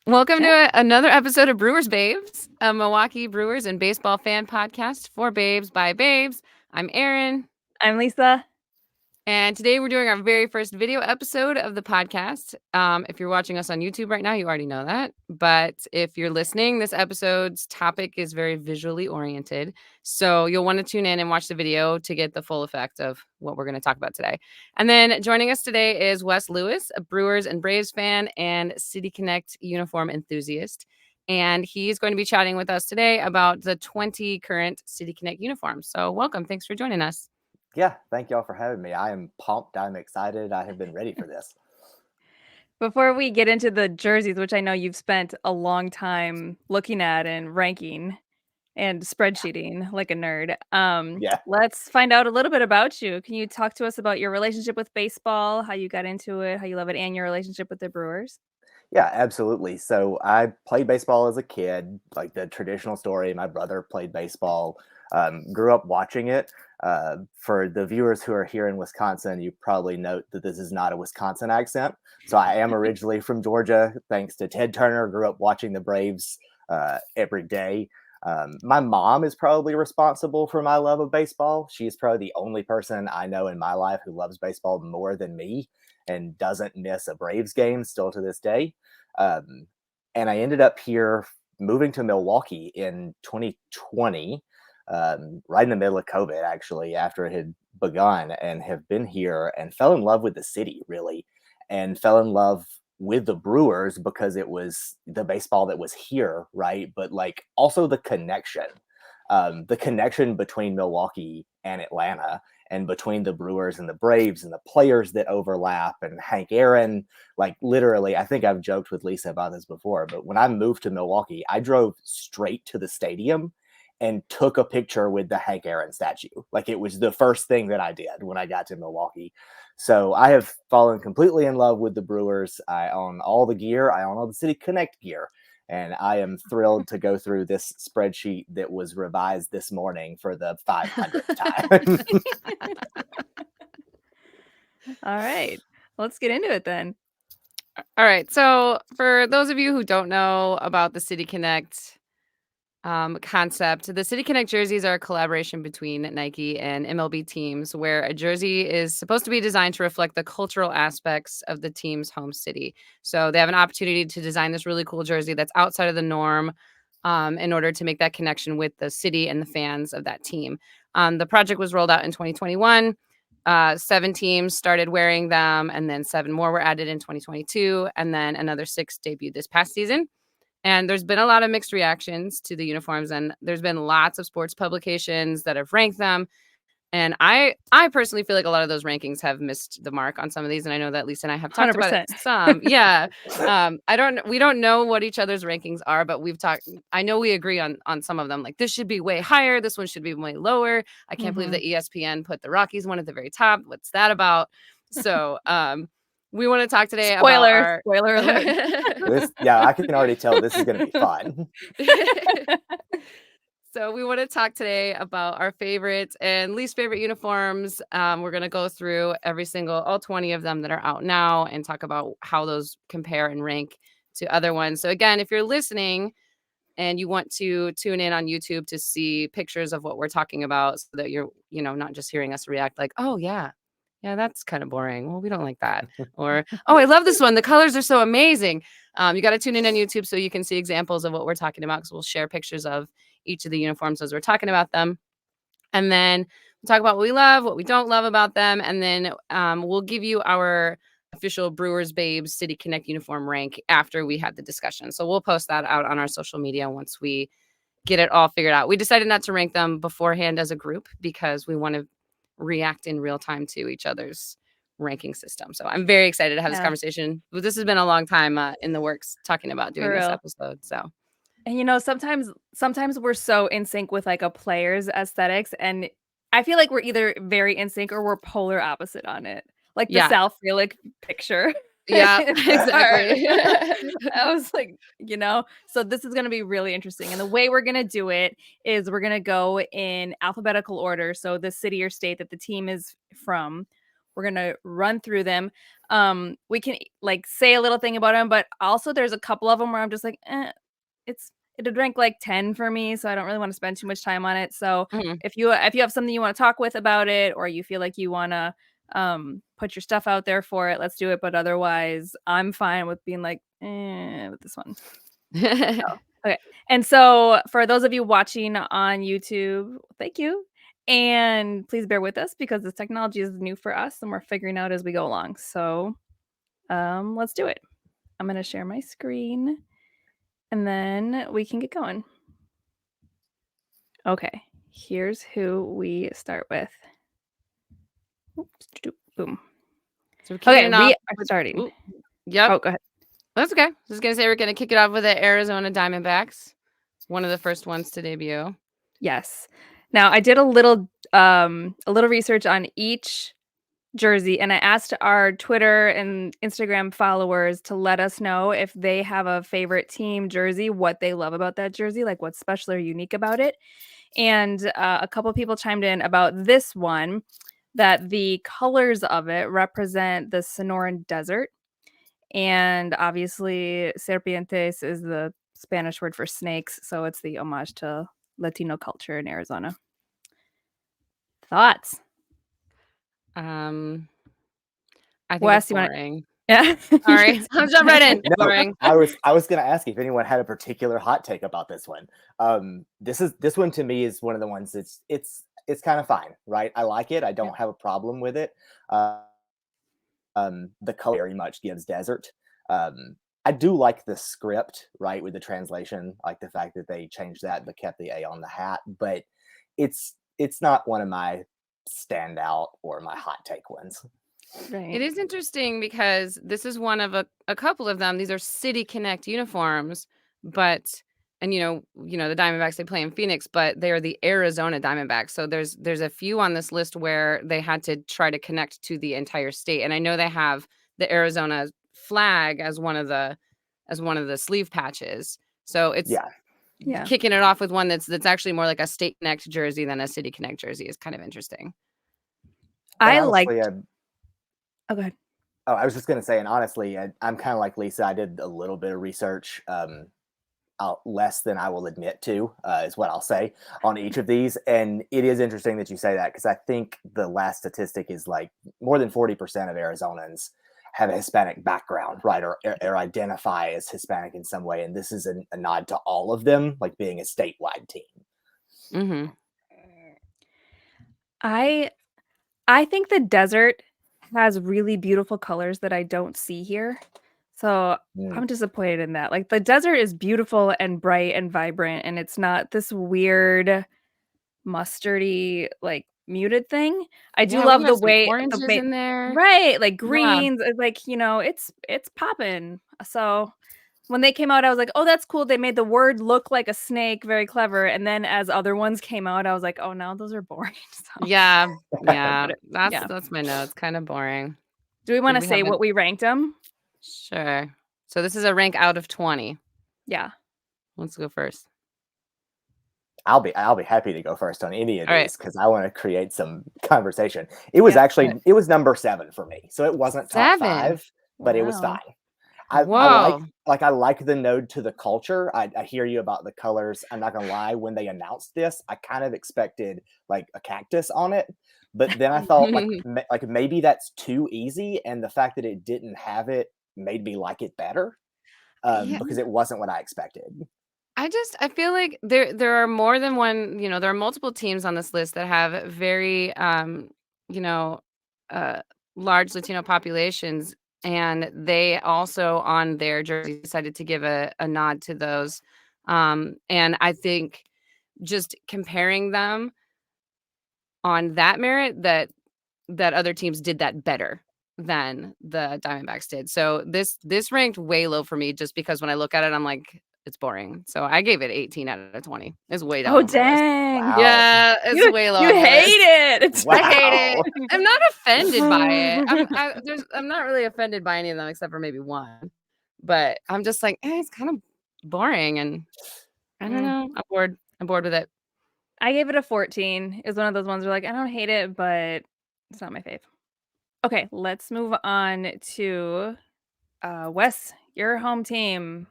Welcome to another episode of Brewers Babes, a Milwaukee Brewers and baseball fan podcast for babes by babes. I'm Erin, I'm Lisa. and today we're doing our very first video episode of the podcast. If you're watching us on YouTube right now, you already know that. But if you're listening, this episode's topic is very visually oriented. So you'll want to tune in and watch the video to get the full effect of what we're going to talk about today. And then joining us today is Wes Lewis, a Brewers and Braves fan and City Connect uniform enthusiast. And he's going to be chatting with us today about the 20 current City Connect uniforms. So welcome. Thanks for joining us. Yeah, thank y'all for having me. I am pumped. I'm excited. I have been ready for this. Before we get into the jerseys, which I know you've spent a long time looking at and ranking and spreadsheeting like a nerd, Yeah. let's find out a little bit about you. Can you talk to us about your relationship with baseball, how you got into it, how you love it, and your relationship with the Brewers? Yeah, absolutely. So I played baseball as a kid, like the traditional story. My brother played baseball, grew up watching it. For the viewers who are here in Wisconsin, you probably note that this is not a Wisconsin accent. So I am originally from Georgia, thanks to Ted Turner, grew up watching the Braves every day. My mom is probably responsible for my love of baseball. She's probably the only person I know in my life who loves baseball more than me and doesn't miss a Braves game still to this day. Um, and I ended up here moving to Milwaukee in 2020, right in the middle of COVID, actually, after it had begun, and have been here and fell in love with the city, really, and fell in love with the Brewers because it was the baseball that was here, right? But like also the connection between Milwaukee and Atlanta and between the Brewers and the Braves and the players that overlap and Hank Aaron, like literally, I think I've joked with Lisa about this before, but when I moved to Milwaukee, I drove straight to the stadium and took a picture with the Hank Aaron statue. Like it was the first thing that I did when I got to Milwaukee. So I have fallen completely in love with the Brewers. I own all the gear. I own all the City Connect gear. And I am thrilled to go through this spreadsheet that was revised this morning for the 500th time. All right, let's get into it then. All right. So, for those of you who don't know about the City Connect concept, the City Connect jerseys are a collaboration between Nike and MLB teams where a jersey is supposed to be designed to reflect the cultural aspects of the team's home city. So, they have an opportunity to design this really cool jersey that's outside of the norm in order to make that connection with the city and the fans of that team. The project was rolled out in 2021. 7 teams started wearing them, and then 7 more were added in 2022, and then another 6 debuted this past season. And there's been a lot of mixed reactions to the uniforms, and there's been lots of sports publications that have ranked them. And I personally feel like a lot of those rankings have missed the mark on some of these, and I know that Lisa and I have talked about it 100%. some. Yeah. We don't know what each other's rankings are, but we've talked. I know we agree on some of them. Like this should be way higher, this one should be way lower. I can't believe that ESPN put the Rockies one at the very top. What's that about? So, we want to talk today about our Spoiler alert. I can already tell this is going to be fun. So we want to talk today about our favorite and least favorite uniforms. We're going to go through all 20 of them that are out now and talk about how those compare and rank to other ones. So again, if you're listening and you want to tune in on YouTube to see pictures of what we're talking about so that you're, not just hearing us react like, oh yeah, that's kind of boring. Well, we don't like that. Or, oh, I love this one. The colors are so amazing. You got to tune in on YouTube so you can see examples of what we're talking about because we'll share pictures of each of the uniforms as we're talking about them. And then we'll talk about what we love, what we don't love about them. And then we'll give you our official Brewers Babes City Connect uniform rank after we had the discussion. So we'll post that out on our social media once we get it all figured out. We decided not to rank them beforehand as a group because we want to react in real time to each other's ranking system. So I'm very excited to have this conversation. This has been a long time in the works talking about doing this episode. So, and sometimes we're so in sync with like a player's aesthetics, and I feel like we're either very in sync or we're polar opposite on it. Like the Sal Frelick picture. Yeah, exactly. I was like, so this is going to be really interesting. And the way we're going to do it is we're going to go in alphabetical order. So the city or state that the team is from We're going to run through them. We can like say a little thing about them, but also there's a couple of them where I'm just like, it'd rank like 10 for me, so I don't really want to spend too much time on it. So if you have something you want to talk with about it, or you feel like you want to put your stuff out there for it, let's do it. But otherwise, I'm fine with being like, with this one. So, okay. And so for those of you watching on YouTube, thank you. And please bear with us because this technology is new for us and we're figuring out as we go along. So let's do it. I'm going to share my screen and then we can get going. Okay. Here's who we start with. Oops, boom. So okay, we are starting. Ooh, yep. Oh, go ahead. That's okay. Just going to say we're going to kick it off with the Arizona Diamondbacks. One of the first ones to debut. Yes. Now, I did a little research on each jersey, and I asked our Twitter and Instagram followers to let us know if they have a favorite team jersey, what they love about that jersey, like what's special or unique about it. And a couple people chimed in about this one, that the colors of it represent the Sonoran Desert. And obviously, serpientes is the Spanish word for snakes, so it's the homage to Latino culture in Arizona. Thoughts? I think What it's boring. Yeah. Sorry, I'll jump right in. No, Boring. I was going to ask if anyone had a particular hot take about this one. This one to me is one of the ones it's kind of fine, right? I like it. I don't have a problem with it. The color very much gives desert. I do like the script, right, with the translation, like the fact that they changed that but kept the A on the hat. But it's not one of my standout or my hot take ones. Right. It is interesting because this is one of a couple of them. These are City Connect uniforms, and the Diamondbacks, they play in Phoenix, but they are the Arizona Diamondbacks. So there's a few on this list where they had to try to connect to the entire state. And I know they have the Arizona flag as one of the sleeve patches. So it's kicking it off with one that's actually more like a State Connect jersey than a City Connect jersey is kind of interesting. I like. Oh, go ahead. Oh, I was just going to say, and honestly, I'm kind of like Lisa. I did a little bit of research, less than I will admit to, is what I'll say on each of these. And it is interesting that you say that because I think the last statistic is like more than 40% of Arizonans have a Hispanic background, right, or identify as Hispanic in some way. And this is a nod to all of them, like being a statewide team. Mm-hmm. I think the desert has really beautiful colors that I don't see here. So I'm disappointed in that. Like the desert is beautiful and bright and vibrant, and it's not this weird mustardy, like muted thing. I do love the way oranges in there. Right, like greens, like it's popping. So when they came out, I was like, oh, that's cool. They made the word look like a snake, very clever. And then as other ones came out, I was like, oh no, those are boring. So, yeah. That's my notes. Kind of boring. Do we want to say what we ranked them? Sure. So this is a rank out of 20. Yeah. Let's go first. I'll be happy to go first on any of these because I want to create some conversation. It was it was number 7 for me, so it wasn't top 5, but it was fine. I like the node to the culture. I hear you about the colors. I'm not gonna lie. When they announced this, I kind of expected like a cactus on it, but then I thought like maybe that's too easy, and the fact that it didn't have it made me like it better because it wasn't what I expected. I feel like there are more than one. There are multiple teams on this list that have very large Latino populations. And they also on their jersey decided to give a nod to those. And I think just comparing them on that merit that other teams did that better than the Diamondbacks did. So this ranked way low for me just because when I look at it, I'm like, it's boring. So I gave it 18 out of 20. It's way down. Oh, dang. Wow. Yeah, it's way low. You hate it. Wow. I hate it. I'm not offended by it. I'm not really offended by any of them except for maybe one. But I'm just like, it's kind of boring. And I don't know. I'm bored. I'm bored with it. I gave it a 14. It's one of those ones where like, I don't hate it, but it's not my fave. Okay, let's move on to Wes, your home team,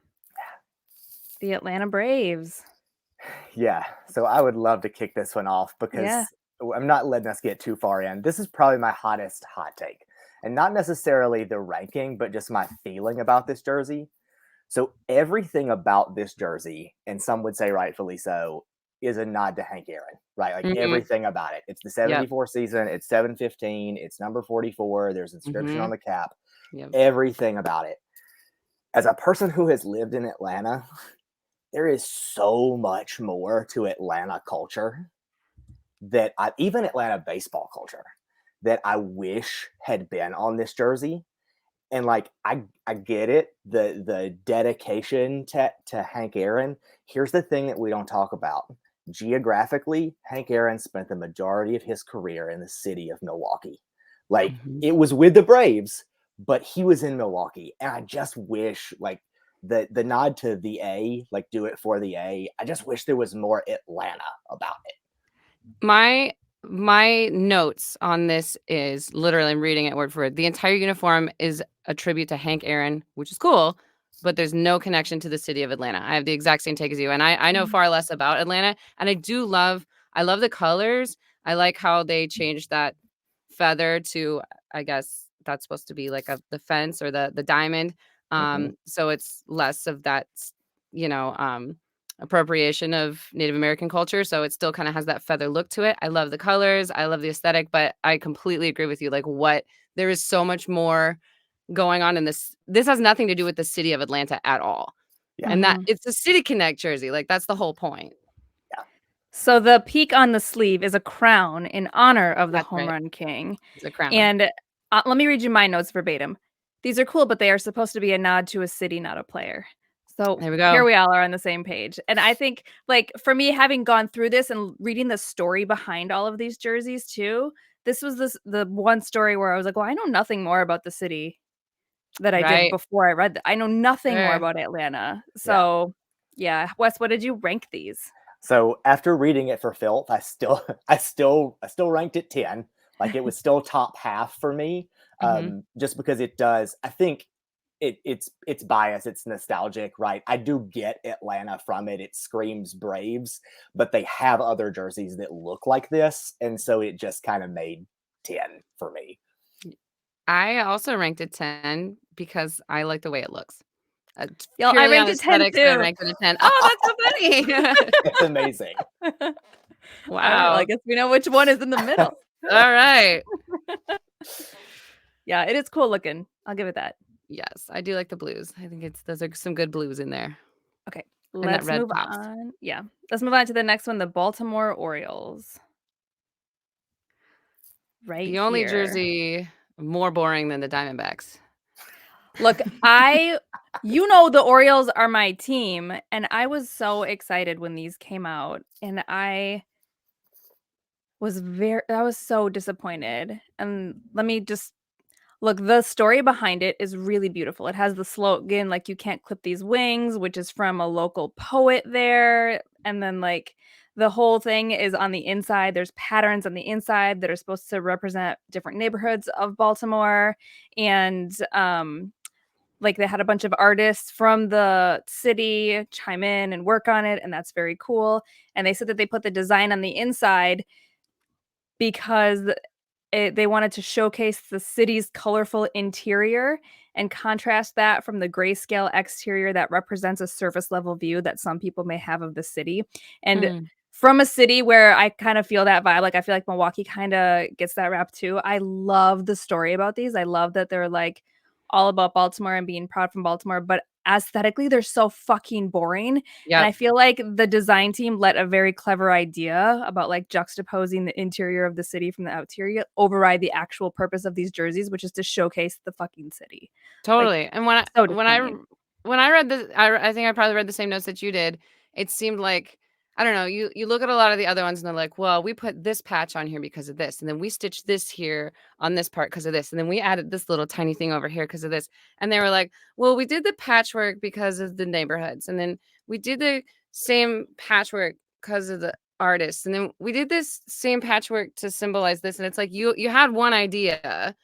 the Atlanta Braves. Yeah, so I would love to kick this one off Yeah. because I'm not letting us get too far in. This is probably my hottest hot take, and not necessarily the ranking, but just my feeling about this jersey. So everything about this jersey, and some would say rightfully so, is a nod to Hank Aaron, right? Like Mhm. everything about it. It's the Yep. 74 season, it's 715, it's number 44, there's inscription on Mhm. the cap, Yep. everything about it. As a person who has lived in Atlanta, there is so much more to Atlanta culture that even Atlanta baseball culture that I wish had been on this jersey. And like I get it, the dedication to Hank Aaron. Here's the thing that we don't talk about. Geographically, Hank Aaron spent the majority of his career in the city of Milwaukee. Like Mhm. it was with the Braves, but he was in Milwaukee. And I just wish like the nod to the A, like do it for the A. I just wish there was more Atlanta about it. My notes on this is literally, I'm reading it word for word. The entire uniform is a tribute to Hank Aaron, which is cool, but there's no connection to the city of Atlanta. I have the exact same take as you, and I know far less about Atlanta, and I love the colors. I like how they changed that feather to, I guess that's supposed to be like the fence or the diamond. Mhm. So it's less of that, you know, appropriation of Native American culture. So it still kind of has that feather look to it. I love the colors. I love the aesthetic, but I completely agree with you. Like there is so much more going on in this. This has nothing to do with the city of Atlanta at all. Yeah. And that Mhm. it's a City Connect jersey. Like that's the whole point. Yeah. So the peak on the sleeve is a crown in honor of the That's home right. run king. It's a crown. And let me read you my notes verbatim. These are cool, but they are supposed to be a nod to a city, not a player. So There we here go. we all are on the same page. And I think, like, for me, having gone through this and reading the story behind all of these jerseys too, this was the one story where I was like, well, I know nothing more about the city that I did Right. before I read that. I know nothing more Sure. about Atlanta. Yeah. So yeah, Wes, what did you rank these? So after reading it for filth, I still ranked it 10. Like it was still top half for me. Hmm. Just because it does, I think it's bias, it's nostalgic, right? I do get Atlanta from it. It screams Braves, but they have other jerseys that look like this, and so it just kind of made 10 for me. I also ranked it 10 because I like the way it looks. It's Y'all, I purely on ranked it 10 aesthetics, and I too. ranked it a 10. Oh, that's so funny. It's amazing. All right, well, I Wow. guess we know which one is in the middle. All right. Yeah, it is cool looking. I'll give it that. Yes, I do like the blues. I think those are some good blues in there, Okay, and that let's red move pops. on. Yeah, let's move on to the next one, the Baltimore Orioles. Right The only here. jersey more boring than the Diamondbacks. Look, the Orioles are my team, and I was so excited when these came out, and I was so disappointed. And let me just look, the story behind it is really beautiful. It has the slogan, like, "You can't clip these wings," which is from a local poet there. And then, like, the whole thing is on the inside. There's patterns on the inside that are supposed to represent different neighborhoods of Baltimore. And, like, they had a bunch of artists from the city chime in and work on it, and that's very cool. And they said that they put the design on the inside because they wanted to showcase the city's colorful interior and contrast that from the grayscale exterior that represents a surface level view that some people may have of the city. And Mm, from a city where I kind of feel that vibe, like I feel like Milwaukee kind of gets that rap too. I love the story about these. I love that they're like all about Baltimore and being proud from Baltimore, but aesthetically they're so fucking boring. And I yep, feel like the design team let a very clever idea about like juxtaposing the interior of the city from the outerior override the actual purpose of these jerseys, which is to showcase the fucking city. Like, totally. And so when I disappointing. when I read this, I think I probably read the same notes that you did. It seemed like, I don't know. You look at a lot of the other ones, and they're like, well, we put this patch on here because of this, and then we stitched this here on this part because of this, and then we added this little tiny thing over here because of this. And they were like, well, we did the patchwork because of the neighborhoods, and then we did the same patchwork because of the artists, and then we did this same patchwork to symbolize this. And it's like you had one idea,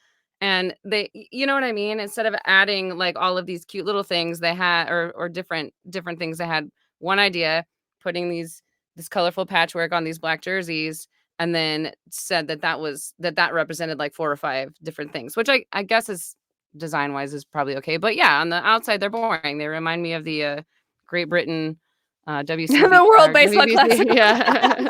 And they, you know what I mean? Instead of adding like all of these cute little things they had, or different things, they had one idea, putting this colorful patchwork on these black jerseys, and then said that represented like 4 or 5 different things, which I guess is design wise is probably okay. But yeah, on the outside they're boring. They remind me of the Great Britain WCB, The World Baseball WBC. Classic. Yeah.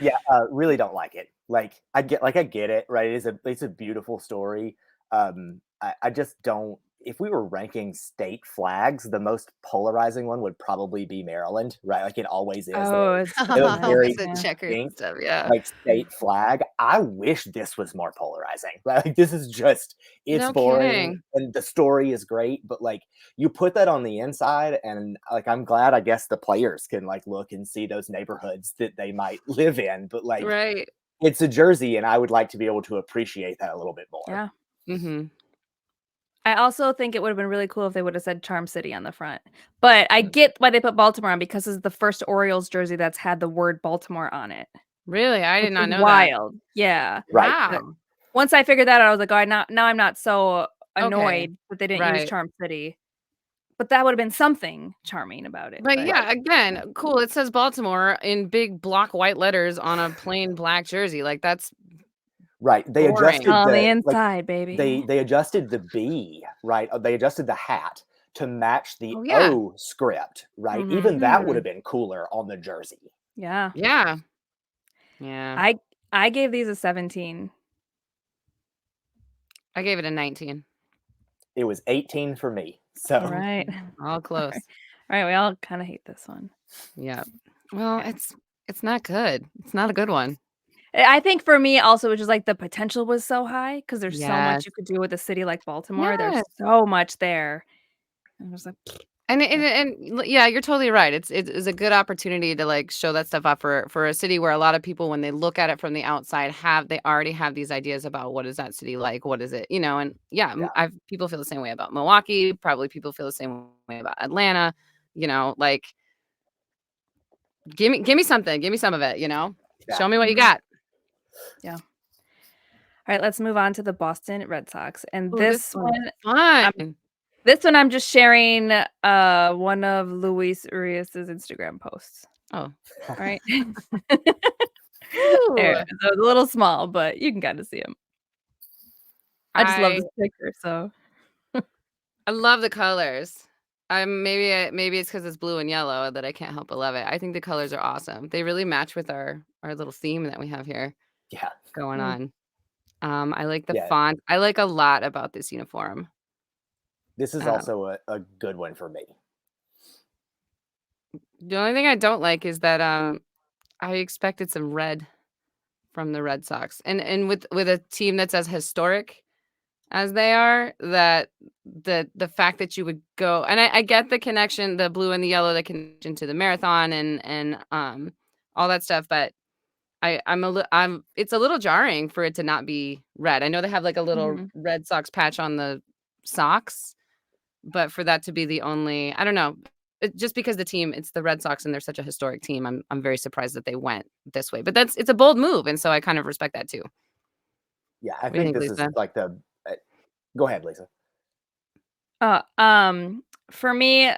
Yeah, really don't like it. Like I get it, right? It's a beautiful story. I just don't. If we were ranking state flags, the most polarizing one would probably be Maryland, right? Like it always is. Oh, it's They look very The checkers and distinct, stuff. Yeah. like state flag. I wish this was more polarizing. Right? Like this is just it's No boring kidding. and the story is great, but like you put that on the inside, and like I'm glad I guess the players can like look and see those neighborhoods that they might live in, but like Right. it's a jersey, and I would like to be able to appreciate that a little bit more. Yeah. Mm-hmm. I also think it would have been really cool if they would have said Charm City on the front. But I get why they put Baltimore on, because it's the first Orioles jersey that's had the word Baltimore on it. Really? I Which did not is know that. wild. Yeah. Right. Wow. Once I figured that out, I was like, oh, now I'm not so annoyed Okay. that they didn't use Right. Charm City. But that would have been something charming about it. But yeah, again, cool. It says Baltimore in big block white letters on a plain black jersey. Like that's Right. They boring. adjusted On the like inside, baby. they adjusted the B, right? They adjusted the hat to match the Oh, yeah. O script, right? Mhm. Even that would have been cooler on the jersey. Yeah. Yeah. Yeah. I gave these a 17. I gave it a 19. It was 18 for me. So All right. All close. All right, we all kind of hate this one. Yeah. Well, Okay. it's not good. It's not a good one. I think for me also, it was just like the potential was so high because there's so Yes. much you could do with a city like Baltimore. There's Yes. so much there. And I was like, And yeah, you're totally right. It's a good opportunity to like show that stuff off for a city where a lot of people, when they look at it from the outside, they already have these ideas about what is that city like, what is it, and yeah, Yeah. people feel the same way about Milwaukee. Probably people feel the same way about Atlanta. Like give me something, give me some of it. Yeah. Show me what you got. yeah. All right, let's move on to the Boston Red Sox. And Ooh, this one's one, fun. this one I'm just sharing one of Luis Urias's Instagram posts. Oh, All right. Ooh. There, so it's a little small, but you can kind of see him. I just love this picture. So I love the colors. Maybe it's because it's blue and yellow that I can't help but love it. I think the colors are awesome. They really match with our little theme that we have here Yeah. going on. I like the Yeah. font. I like a lot about this uniform. This is also a good one for me. The only thing I don't like is that I expected some red from the Red Sox, and with a team that's as historic as they are, that the fact that you would go, and I get the connection, the blue and the yellow, the connection to the marathon and all that stuff, but it's a little jarring for it to not be red. I know they have like a little Red Sox patch on the socks, but for that to be the only, I don't know. Just because the team, it's the Red Sox and they're such a historic team, I'm very surprised that they went this way. But it's a bold move, and so I kind of respect that too. Yeah, I What do you think think, this Lisa? is like go ahead, Lisa. For me,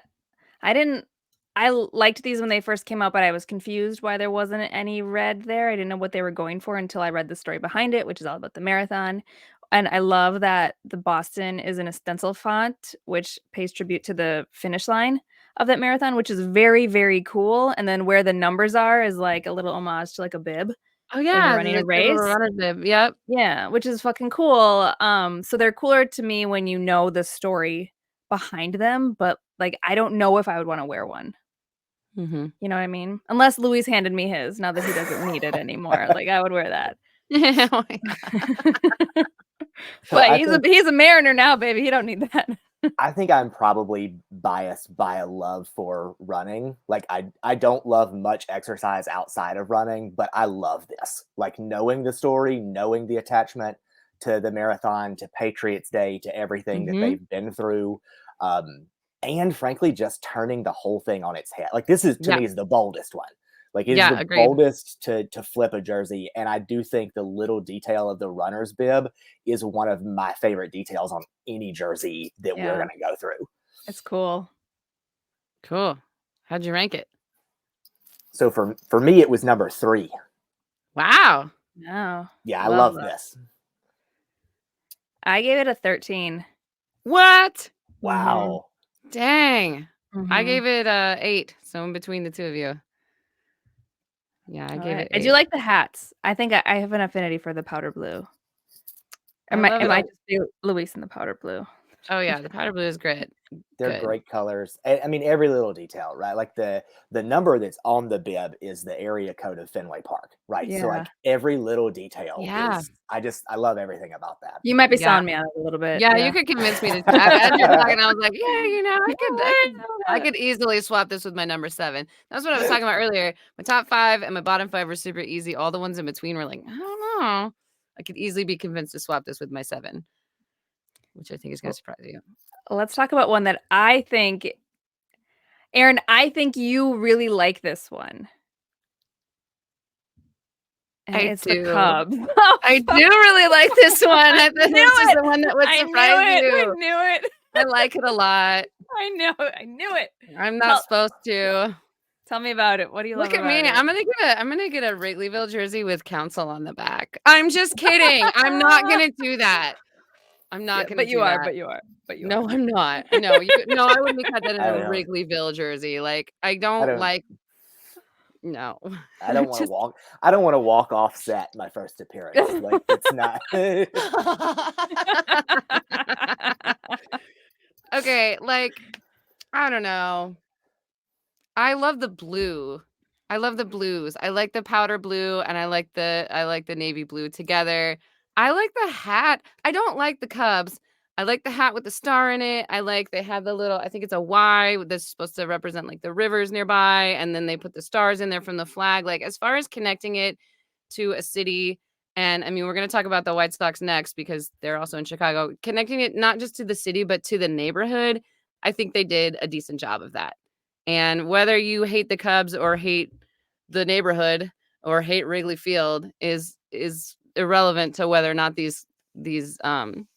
I liked these when they first came out, but I was confused why there wasn't any red there. I didn't know what they were going for until I read the story behind it, which is all about the marathon. And I love that the Boston is in a stencil font, which pays tribute to the finish line of that marathon, which is very, very cool. And then where the numbers are is like a little homage to like a bib Oh when you're yeah, running a the race. runner's bib. Yep. Yeah, which is fucking cool. So they're cooler to me when you know the story behind them, but like I don't know if I would want to wear one. Mm-hmm. You know what I mean? Unless Luis handed me his, now that he doesn't need it anymore. Like I would wear that. Oh my God. So But he's a Mariner now, baby. He don't need that. I think I'm probably biased by a love for running. Like I don't love much exercise outside of running, but I love this. Like knowing the story, knowing the attachment to the marathon, to Patriots Day, to everything that they've been through. And frankly, just turning the whole thing on its head. Like this is to me is the boldest one. Like it's Yeah, the agreed. boldest to flip a jersey, and I do think the little detail of the runner's bib is one of my favorite details on any jersey that we're Yeah. going to go through. It's cool. Cool. How'd you rank it? So for me, it was number 3. Wow. No. Yeah, I love that. this. I gave it a 13. What? Wow. Dang. I Mhm. gave it 8. So in between the two of you. Yeah, I All gave right. it 8. I do like the hats. I think I have an affinity for the powder blue. Am love I it. just be Luis in the powder blue? Oh yeah, the powder blue is great. They're Good. great colors. I mean, every little detail, right? Like the number that's on the bib is the area code of Fenway Park, right? So Yeah. like every little detail Yeah. is, I love everything about that. You might be Yeah. selling me on it a little bit. Yeah, you could convince me to. As you're talking, I was like, yeah, you know, I could easily swap this with my number 7. That's what I was talking about earlier. My top 5 and my bottom 5 were super easy. All the ones in between were like, I don't know. I could easily be convinced to swap this with my 7, which I think is going to surprise you. Let's talk about one that I think, Aaron, I think you really like this one. And I it's do. the Cubs. I do really like this one. I thought knew this is it. the one that would I surprise knew it. you. I knew it. I like it a lot. I knew it. I'm not supposed to. Tell me about it. What do you Look love at me. about it? I'm gonna get a Wrigleyville jersey with council on the back. I'm just kidding. I'm not gonna do that. I'm not gonna do that. But you are. No, I'm not. No, no, I wouldn't cut that in I a don't know. Wrigleyville jersey. Like I don't like. No, I don't want to walk. I don't want to walk off set my first appearance. Like it's not. Okay, like I don't know. I love the blue. I love the blues. I like the powder blue and I like the navy blue together. I like the hat. I don't like the Cubs. I like the hat with the star in it. I like they have the little, I think it's a Y that's supposed to represent like the rivers nearby, and then they put the stars in there from the flag. Like as far as connecting it to a city, and I mean we're going to talk about the White Sox next because they're also in Chicago. Connecting it not just to the city but to the neighborhood, I think they did a decent job of that. And whether you hate the Cubs or hate the neighborhood or hate Wrigley Field is irrelevant to whether or not these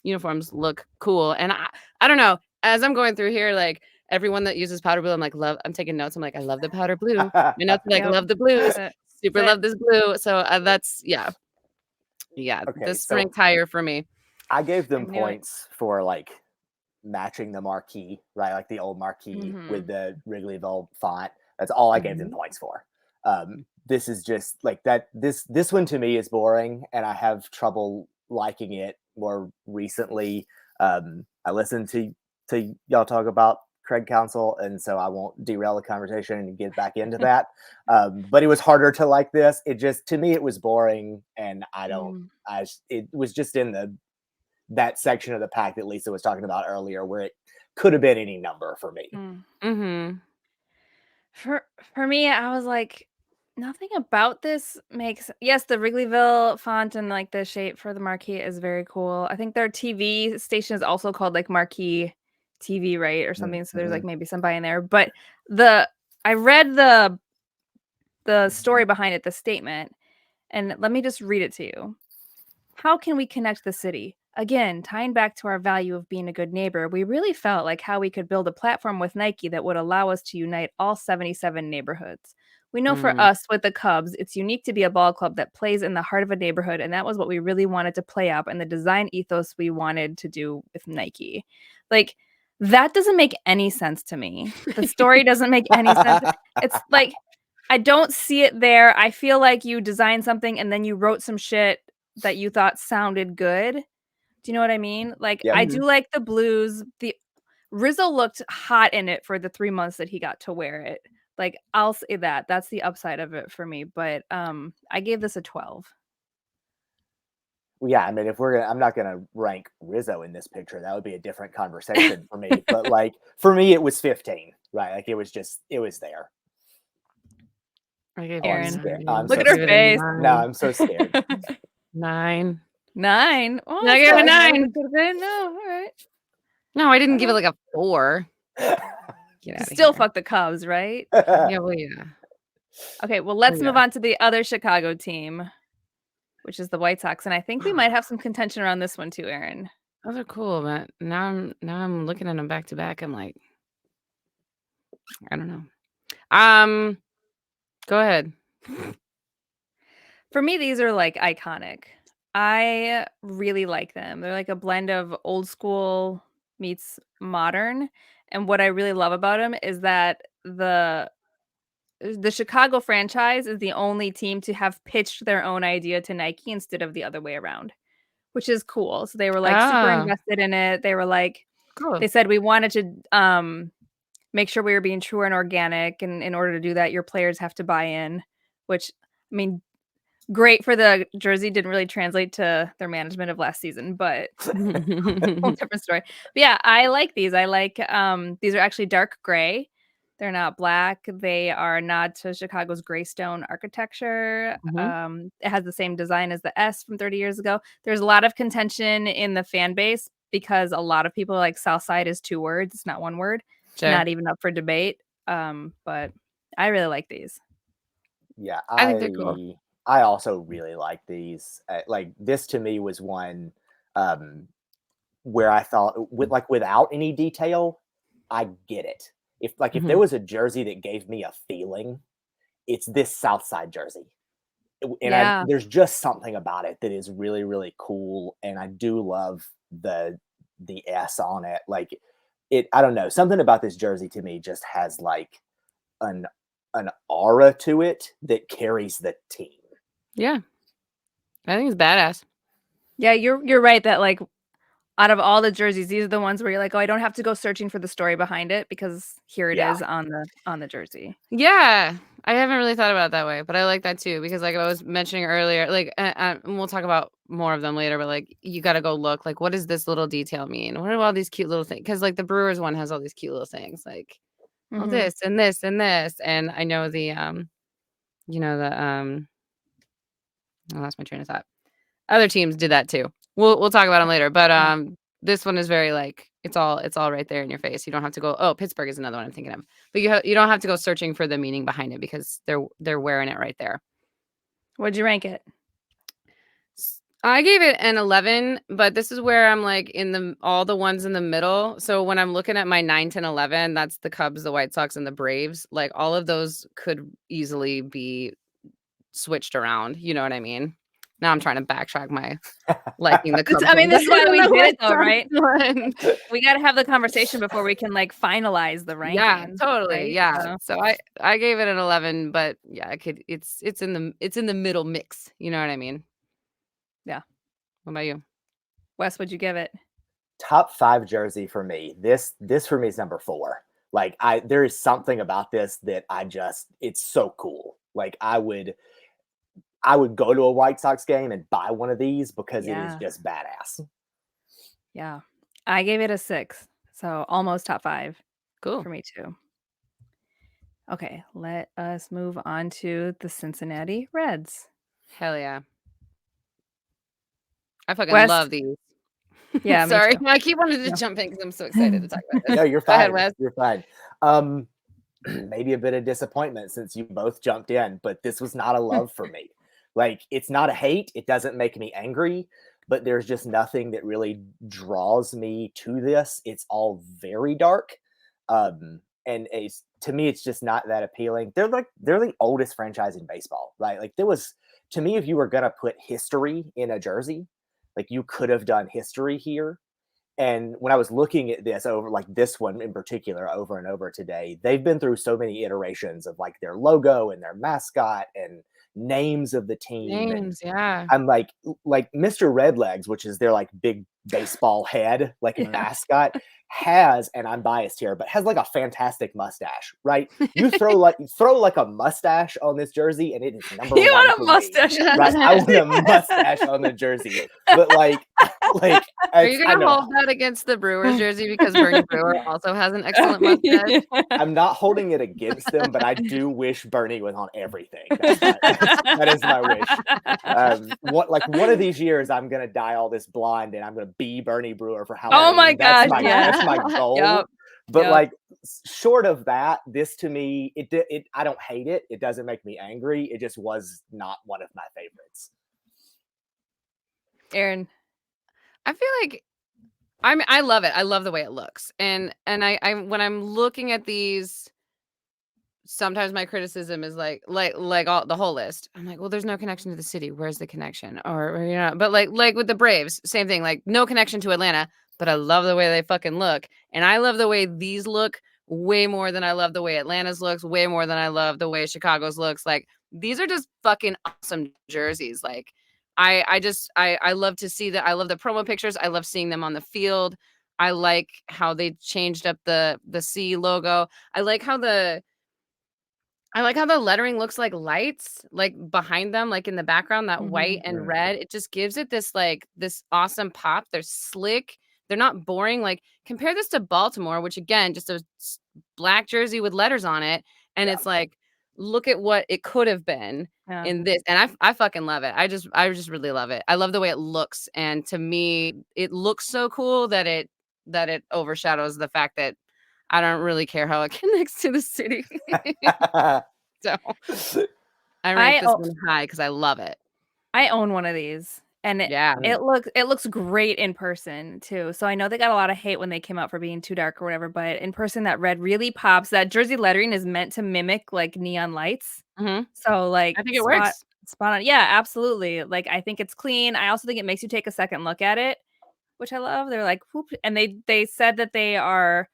uniforms look cool. And I don't know, as I'm going through here, like everyone that uses powder blue, I'm like, I'm taking notes. I'm like, I love the powder blue. My notes are like, love the blues. Super love this blue. So that's, yeah. Okay, this so ranked higher for me. I gave them points for like matching the marquee, right? Like the old marquee with the Wrigleyville font. That's all I gave them points for. This is just like that. This one to me is boring, and I have trouble liking it more recently. I listened to y'all talk about Craig Counsell, and so I won't derail the conversation and get back into that. But it was harder to like this. It just, to me, it was boring, and it was just in that section of the pack that Lisa was talking about earlier, where it could have been any number for me. For me, I was like, nothing about this makes. Yes, the Wrigleyville font and like the shape for the marquee is very cool. I think their TV station is also called like Marquee TV, right, or something. So there's like maybe some buy in there. But I read the story behind it, the statement, and let me just read it to you. How can we connect the city? Again, tying back to our value of being a good neighbor, we really felt like how we could build a platform with Nike that would allow us to unite all 77 neighborhoods. We know for us with the Cubs, it's unique to be a ball club that plays in the heart of a neighborhood, and that was what we really wanted to play up and the design ethos we wanted to do with Nike. Like, that doesn't make any sense to me. The story doesn't make any sense. It's like, I don't see it there. I feel like you designed something and then you wrote some shit that you thought sounded good. Do you know what I mean? Like, I do like the blues. The Rizzo looked hot in it for the 3 months that he got to wear it. Like, I'll say that. That's the upside of it for me. But I gave this a 12. Well, yeah, I mean, I'm not gonna rank Rizzo in this picture. That would be a different conversation for me. But like for me, it was 15, right? Like it was there. Aaron, I'm look so at her scared. face. No, I'm so scared. 9. 9. Oh, I gave it 9. No, all right. No, I didn't give it like a 4. Still fuck the Cubs, right? Yeah, well, yeah. Okay, well, let's Yeah. move on to the other Chicago team, which is the White Sox, and I think we might have some contention around this one too, Aaron. Those are cool, but now I'm looking at them back to back. I'm like, I don't know. Go ahead. For me, these are like iconic. I really like them. They're like a blend of old school meets modern. And what I really love about them is that the Chicago franchise is the only team to have pitched their own idea to Nike instead of the other way around, which is cool. So they were like super Ah, invested in it. They were like, cool. they said we wanted to make sure we were being true and organic. And in order to do that, your players have to buy in, which I mean, great for the jersey, didn't really translate to their management of last season, but whole different story. But yeah, I like these. I like these are actually dark gray. They're not black. They are a nod to Chicago's Greystone architecture. Mhm. It has the same design as the S from 30 years ago. There's a lot of contention in the fan base because a lot of people are like Southside is 2 words. It's not 1 word. Sure. Not even up for debate. But I really like these. Yeah, I think they're cool. I also really like these. Like this to me was one um, where I thought without any detail, I get it. If there Mhm. was a jersey that gave me a feeling, it's this Southside jersey. And Yeah. there's just something about it that is really really cool, and I do love the S on it. Like it, I don't know, something about this jersey to me just has like an an aura to it that carries the team. Yeah. I think it's badass. Yeah, you're right that like out of all the jerseys, these are the ones where you're like, "Oh, I don't have to go searching for the story behind it because here it Yeah, is on the jersey." Yeah. I haven't really thought about it that way, but I like that too because like I was mentioning earlier, like and we'll talk about more of them later, but like you got to go look like what does this little detail mean? What are all these cute little things? Because like the Brewers one has all these cute little things like all Mhm. this and this and this, and I know the the I lost my train of thought. Other teams did that too. We'll talk about them later, but Yeah. this one is very like it's all right there in your face. You don't have to go. Oh, Pittsburgh is another one I'm thinking of, but you don't have to go searching for the meaning behind it because they're wearing it right there. What'd you rank it? I gave it an 11, but this is where I'm like in all the ones in the middle. So when I'm looking at my 9, 10, 11, that's the Cubs, the White Sox, and the Braves. Like all of those could easily be switched around. You know what I mean? Now I'm trying to backtrack my liking the Cubs I mean, one this is why better we than the did White it though, Sox right? one. We gotta have the conversation before we can like finalize the Yeah, ranking, totally. right? Yeah. So, So I gave it an 11, but yeah, it's in the middle mix. You know what I mean? yeah. What about you? Wes, what'd you give it? top 5 jersey for me. This for me is number 4. Like there is something about this that it's so cool. Like I would go to a White Sox game and buy one of these because it is Yeah. just badass. Yeah. I gave it a 6. So almost top 5 Cool. for me too. Okay, let us move on to the Cincinnati Reds. Hell yeah. I fucking Wes, love these. yeah, me Sorry. too. I keep wanting to No. jump in because I'm so excited to talk about this. No, you're Go ahead, fine. Wes. You're fine. Maybe a bit of disappointment since you both jumped in, but this was not a love for me. Like it's not a hate. It doesn't make me angry, but there's just nothing that really draws me to this. It's all very dark. And to me, it's just not that appealing. They're the oldest franchise in baseball, right? Like to me, if you were gonna put history in a jersey, like you could have done history here. And when I was looking at this over, like this one in particular, over and over today, they've been through so many iterations of like their logo and their mascot and names of the team. And Names, yeah. I'm like Mr. Redlegs, which is their like big baseball head, like Yeah. mascot, has, and I'm biased here, but has like a fantastic mustache, right? You throw like a mustache on this jersey, and it is number You one want a for me. mustache? Right? I want a mustache on the jersey, but like Are you I gonna know hold that against the Brewers jersey because Bernie Brewer also has an excellent mustache? I'm not holding it against them, but I do wish Bernie was on everything. That is my wish. One of these years, I'm gonna dye all this blonde, and I'm gonna be Bernie Brewer for Oh Halloween. my gosh, That's my goal. Yep. But Yep. like short of that, this to me, it I don't hate it. It doesn't make me angry. It just was not one of my favorites. Aaron. I feel like I love it. I love the way it looks. And I when I'm looking at these, sometimes my criticism is like all the whole list. I'm like, well, there's no connection to the city. Where's the connection? Or you know, but like with the Braves, same thing. Like no connection to Atlanta, but I love the way they fucking look, and I love the way these look way more than I love the way Atlanta's looks, way more than I love the way Chicago's looks. Like these are just fucking awesome jerseys. Like I love to see that. I love the promo pictures. I love seeing them on the field. I like how they changed up the C logo. I like how the lettering looks like lights, like, behind them, like, in the background, that white and Mm. red. It just gives it this, like, this awesome pop. They're slick. They're not boring. Like, compare this to Baltimore, which, again, just a black jersey with letters on it, and Yeah. it's like, look at what it could have been Yeah. in this, and I fucking love it. I just really love it. I love the way it looks, and to me, it looks so cool that it overshadows the fact that I don't really care how it connects to the city. So, I rank this one high because I love it. I own one of these, and Yeah. it looks great in person too. So I know they got a lot of hate when they came out for being too dark or whatever, but in person that red really pops. That jersey lettering is meant to mimic like neon lights. Mhm. So like I think it works. spot on. Yeah, absolutely. Like I think it's clean. I also think it makes you take a second look at it, which I love. They're like, whoop, and they said that they are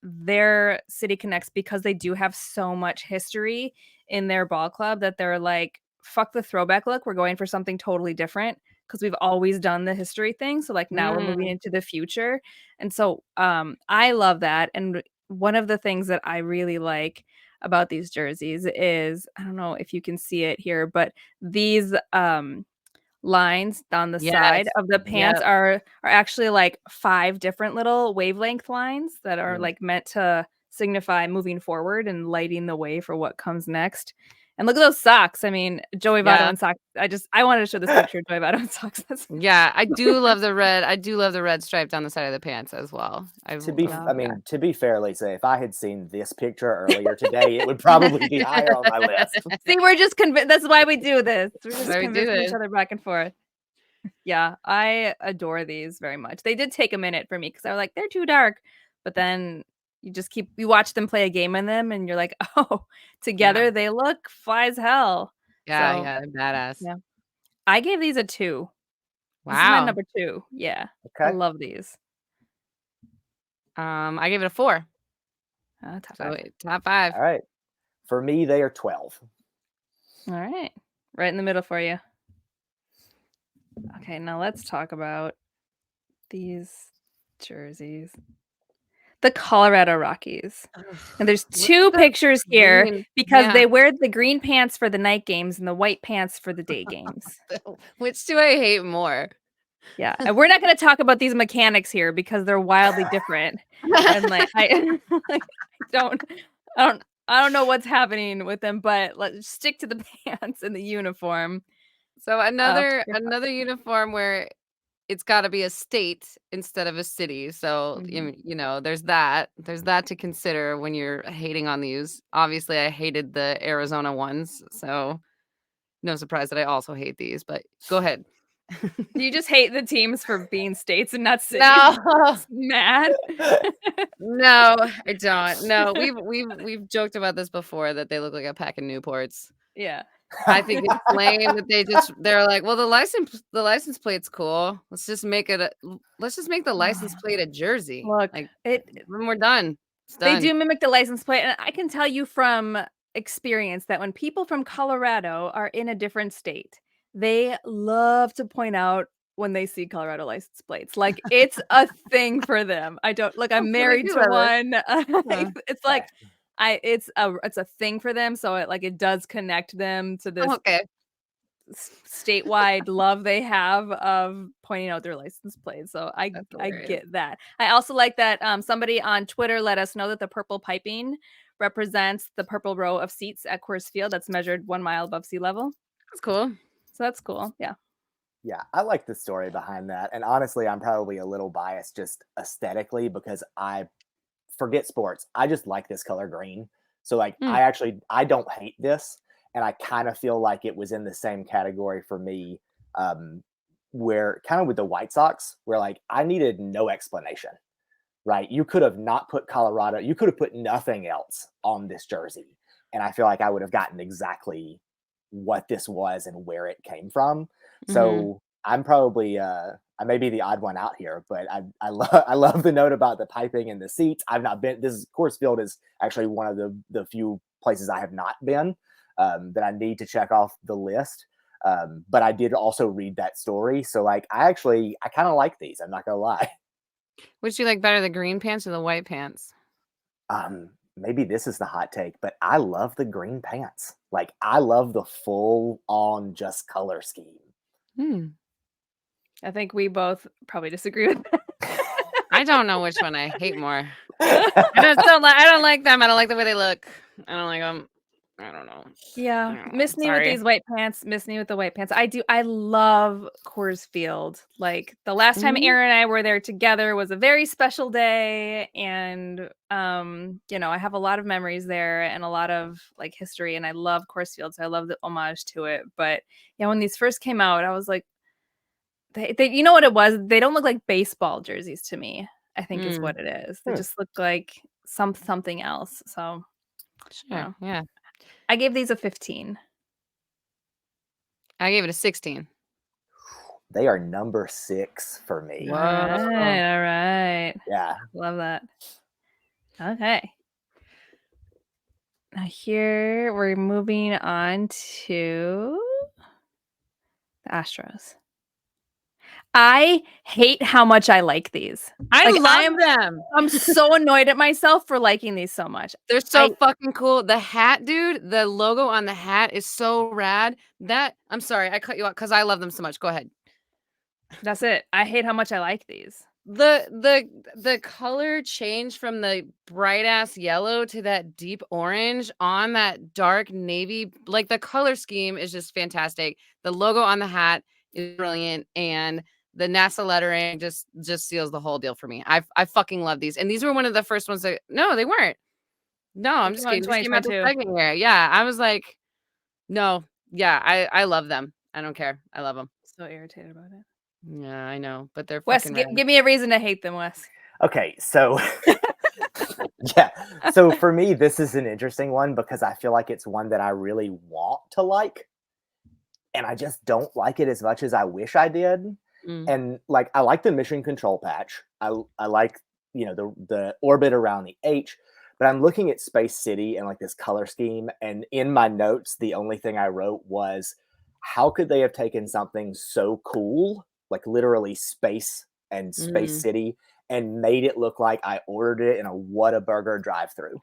their city connects because they do have so much history in their ball club that they're like, fuck the throwback look. We're going for something totally different because we've always done the history thing. So like now we're moving Mm. into the future. And so I love that. And one of the things that I really like about these jerseys is, I don't know if you can see it here, but these lines down the side Yes. of the pants Yep. are actually like 5 different little wavelength lines that are Mhm. like meant to signify moving forward and lighting the way for what comes next. And look at those socks. I mean, Joey Votto Yeah. and socks. I wanted to show this picture of Joey Votto and socks. Yeah, I do love the red stripe down the side of the pants as well. I love I Yeah. mean, to be fair, Lisa, if I had seen this picture earlier today, it would probably be higher on my list. See, we're just convinced. That's why we do this. We're That's just why we do convincing each this. other back and forth. Yeah, I adore these very much. They did take a minute for me because I was like, they're too dark. But then you watch them play a game in them and you're like, oh, Yeah. together they look fly as hell. Yeah, So yeah, they're badass. yeah. I gave these a 2. This is my Wow. number 2. Yeah. I Okay. love these. I gave it a 4. Top So, 5. top 5. All right. For me, they are 12. All right. Right in the middle for you. Okay, now let's talk about these jerseys. The Colorado Rockies. And there's Look 2 at the pictures here green. because Yeah. they wear the green pants for the night games and the white pants for the day games. Which do I hate more? Yeah, and we're not gonna talk about these mechanics here because they're wildly different. And like I like, I don't know what's happening with them, but let's stick to the pants and the uniform. So another Yeah. another uniform where it's gotta be a state instead of a city. So, Mhm. you know, there's that. There's that to consider when you're hating on these. Obviously, I hated the Arizona ones, so no surprise that I also hate these, but go ahead. Do you just hate the teams for being states and not cities? No. Just mad? No, I don't. No, we've joked about this before that they look like a pack of Newports. Yeah. I think it's lame that they're like, "Well, the license plate's cool. Let's just make the license plate a jersey." Look, Like, it when we're done, it's they done. do mimic the license plate, and I can tell you from experience that when people from Colorado are in a different state, they love to point out when they see Colorado license plates. Like, it's a thing for them. I don't look, I'm So they married do to have it. one. Huh. It's like it's a thing for them, so it does connect them to this Okay. statewide love they have of pointing out their license plate. So That's I hilarious. get that. I also like that somebody on Twitter let us know that the purple piping represents the purple row of seats at Coors Field that's measured 1 mile above sea level. That's cool. So that's cool. Yeah. Yeah, I like the story behind that. And honestly, I'm probably a little biased just aesthetically because I forget sports. I just like this color green. So like Hmm. I don't hate this, and I kind of feel like it was in the same category for me, where kind of with the White Sox, where like I needed no explanation. Right? You could have not put Colorado. You could have put nothing else on this jersey, and I feel like I would have gotten exactly what this was and where it came from. So I'm probably I may be the odd one out here, but I love the note about the piping and the seats. I've not been. This Coors Field is actually one of the few places I have not been, that I need to check off the list. But I did also read that story, so like I kind of like these. I'm not gonna lie. Which you like better, the green pants or the white pants? Maybe this is the hot take, but I love the green pants. Like I love the full on just color scheme. Hmm. I think we both probably disagree with that. I don't know which one I hate more. I don't like them. I don't like the way they look. I don't like them. I don't know. Yeah, Oh, miss me with sorry. these white pants. Miss me with the white pants. I love Coors Field. Like the last time Mhm. Aaron and I were there together was a very special day, and I have a lot of memories there and a lot of like history, and I love Coors Field, so I love the homage to it. But yeah, when these first came out, I was like, they you know what it was? They don't look like baseball jerseys to me, I think is what it is. They just look like something else. So Sure. Yeah. I gave these a 15. I gave it a 16. They are number 6 for me. Whoa. All right. Yeah. Love that. Okay. Now here we're moving on to the Astros. I hate how much I like these. I Like, love them. I'm so annoyed at myself for liking these so much. They're so fucking cool. The hat, dude, the logo on the hat is so rad. I'm sorry, I cut you off because I love them so much. Go ahead. That's it. I hate how much I like these. The color change from the bright ass yellow to that deep orange on that dark navy, like the color scheme is just fantastic. The logo on the hat is brilliant, and the NASA lettering just seals the whole deal for me. I fucking love these, and these were one of the first ones that no, they weren't. No, I'm just kidding. These came out the 2022. second year. Yeah, I was like, no, yeah, I love them. I don't care. I love them. So irritated about it. Yeah, I know, but they're Wes, fucking rad. give me a reason to hate them, Wes. Okay, so yeah. So for me, this is an interesting one because I feel like it's one that I really want to like, and I just don't like it as much as I wish I did. And like I like the mission control patch. I like, the orbit around the H, but I'm looking at Space City and like this color scheme, and in my notes, the only thing I wrote was, how could they have taken something so cool, like literally space and Space City, and made it look like I ordered it in a Whataburger drive-through?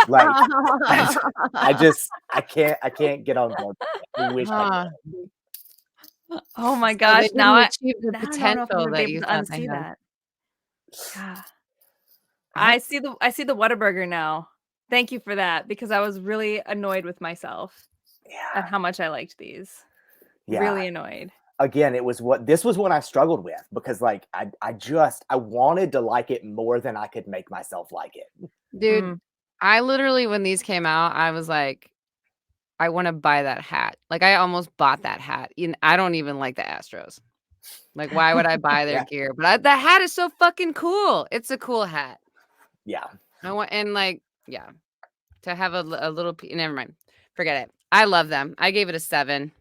Like I can't get on board. I wish I could. Oh my So gosh! they Now didn't achieve the I don't know if I'm potential gonna be that able you to thought they unsee had. that. Yeah. I see the Whataburger now. Thank you for that, because I was really annoyed with myself at how much I liked these. Yeah. Really annoyed. Again, this was what I struggled with, because like I wanted to like it more than I could make myself like it. Dude, I literally, when these came out, I was like, I want to buy that hat. Like, I almost bought that hat. I don't even like the Astros. Like, why would I buy their gear? But the hat is so fucking cool. It's a cool hat. Yeah. To have a little never mind. Forget it. I love them. I gave it a 7.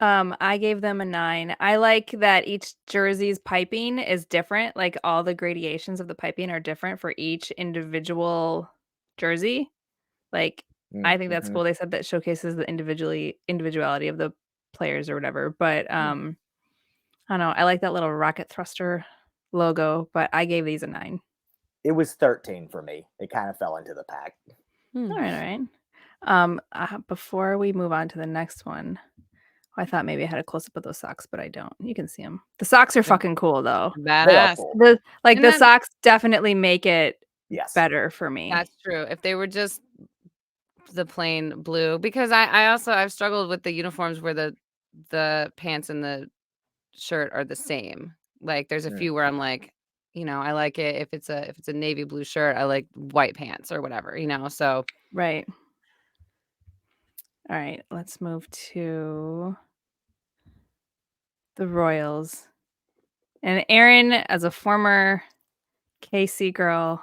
I gave them a 9. I like that each jersey's piping is different. Like all the gradations of the piping are different for each individual jersey. Like I think that's cool. They said that showcases the individuality of the players or whatever. But I don't know. I like that little rocket thruster logo, but I gave these a 9. It was 13 for me. It kind of fell into the pack. All right. Before we move on to the next one, I thought maybe I had a close up of those socks, but I don't. You can see them. The socks are fucking cool, though. Badass. Cool. The socks definitely make it better for me. That's true. If they were just the plain blue, because I've struggled with the uniforms where the pants and the shirt are the same. Like there's a few where I'm like, I like it. If it's a navy blue shirt, I like white pants or whatever, so. Right. All right, let's move to the Royals. And Aaron, as a former KC girl,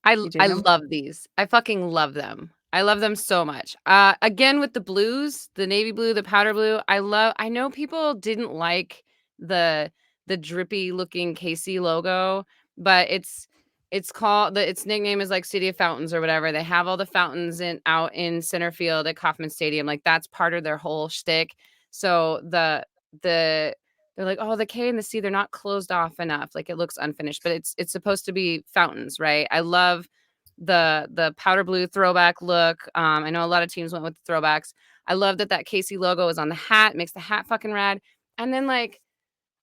I you dig 'em? love these. I fucking love them. I love them so much. Again with the blues, the navy blue, the powder blue. I know people didn't like the drippy looking KC logo, but it's called its nickname is like City of Fountains or whatever. They have all the fountains out in center field at Kauffman Stadium. Like that's part of their whole shtick. So the they're like, oh, the K and the C, they're not closed off enough. Like it looks unfinished, but it's supposed to be fountains, right? I love the powder blue throwback look. I know a lot of teams went with the throwbacks. I love that KC logo is on the hat, makes the hat fucking rad. And then like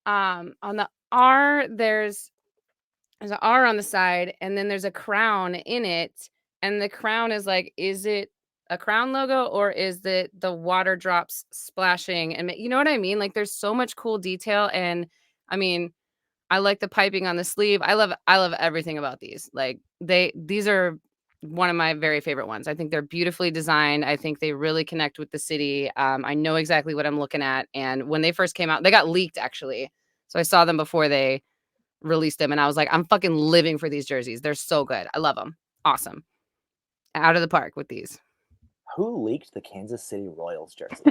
on the R, there's an R on the side, and then there's a crown in it. And the crown is like, is it a crown logo or is it the water drops splashing? And you know what I mean? Like there's so much cool detail. And I mean, I like the piping on the sleeve. I love everything about these. Like these are one of my very favorite ones. I think they're beautifully designed. I think they really connect with the city. I know exactly what I'm looking at. And when they first came out, they got leaked actually. So I saw them before they released them and I was like, I'm fucking living for these jerseys. They're so good. I love them. Awesome. Out of the park with these. Who leaked the Kansas City Royals jersey?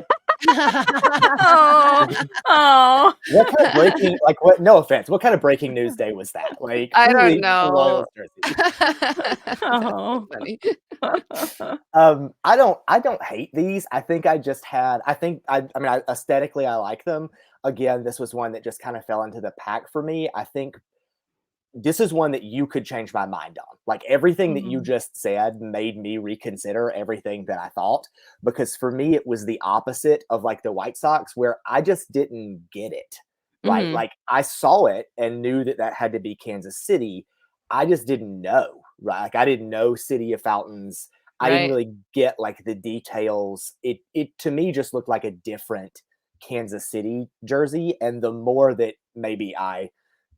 Oh. What kind of breaking? Like what? No offense. What kind of breaking news day was that? Like I who don't leaked the know. Royals jersey? Oh. Funny. I don't hate these. I think I just had. I mean, aesthetically, I like them. Again, this was one that just kind of fell into the pack for me. I think this is one that you could change my mind on. Like everything that you just said made me reconsider everything that I thought, because for me, it was the opposite of like the White Sox, where I just didn't get it. Right. Mhm. Like I saw it and knew that had to be Kansas City. I just didn't know. Right. Like I didn't know City of Fountains. I didn't Right. really get like the details. It to me just looked like a different Kansas City jersey. And the more that maybe I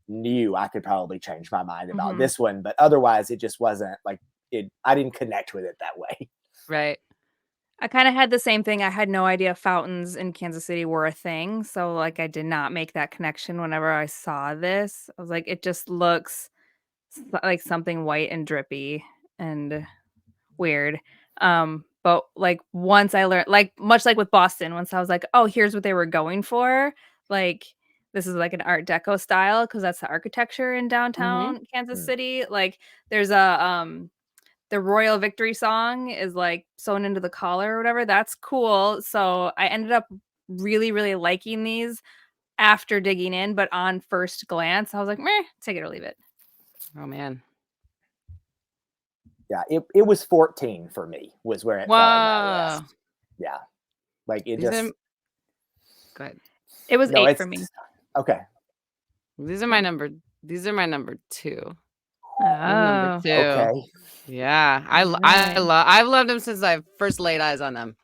knew, I could probably change my mind about this one, but otherwise it just wasn't like it. I didn't connect with it that way. Right. I kind of had the same thing. I had no idea fountains in Kansas City were a thing. So like I did not make that connection whenever I saw this. I was like, it just looks like something white and drippy and weird. But like once I learned, like much like with Boston, once I was like, oh, here's what they were going for. Like this is like an Art Deco style because that's the architecture in downtown Kansas City. Like there's the Royal Victory song is like sewn into the collar or whatever. That's cool. So I ended up really, really liking these after digging in, but on first glance, I was like, meh, take it or leave it. Oh man. Yeah, it was 14 for me was where it fell on that list. Yeah, like it These just. Go ahead. It was No, 8 for me. Okay. These are my number 2. Oh, Number 2. Okay. Yeah. I've loved them since I first laid eyes on them.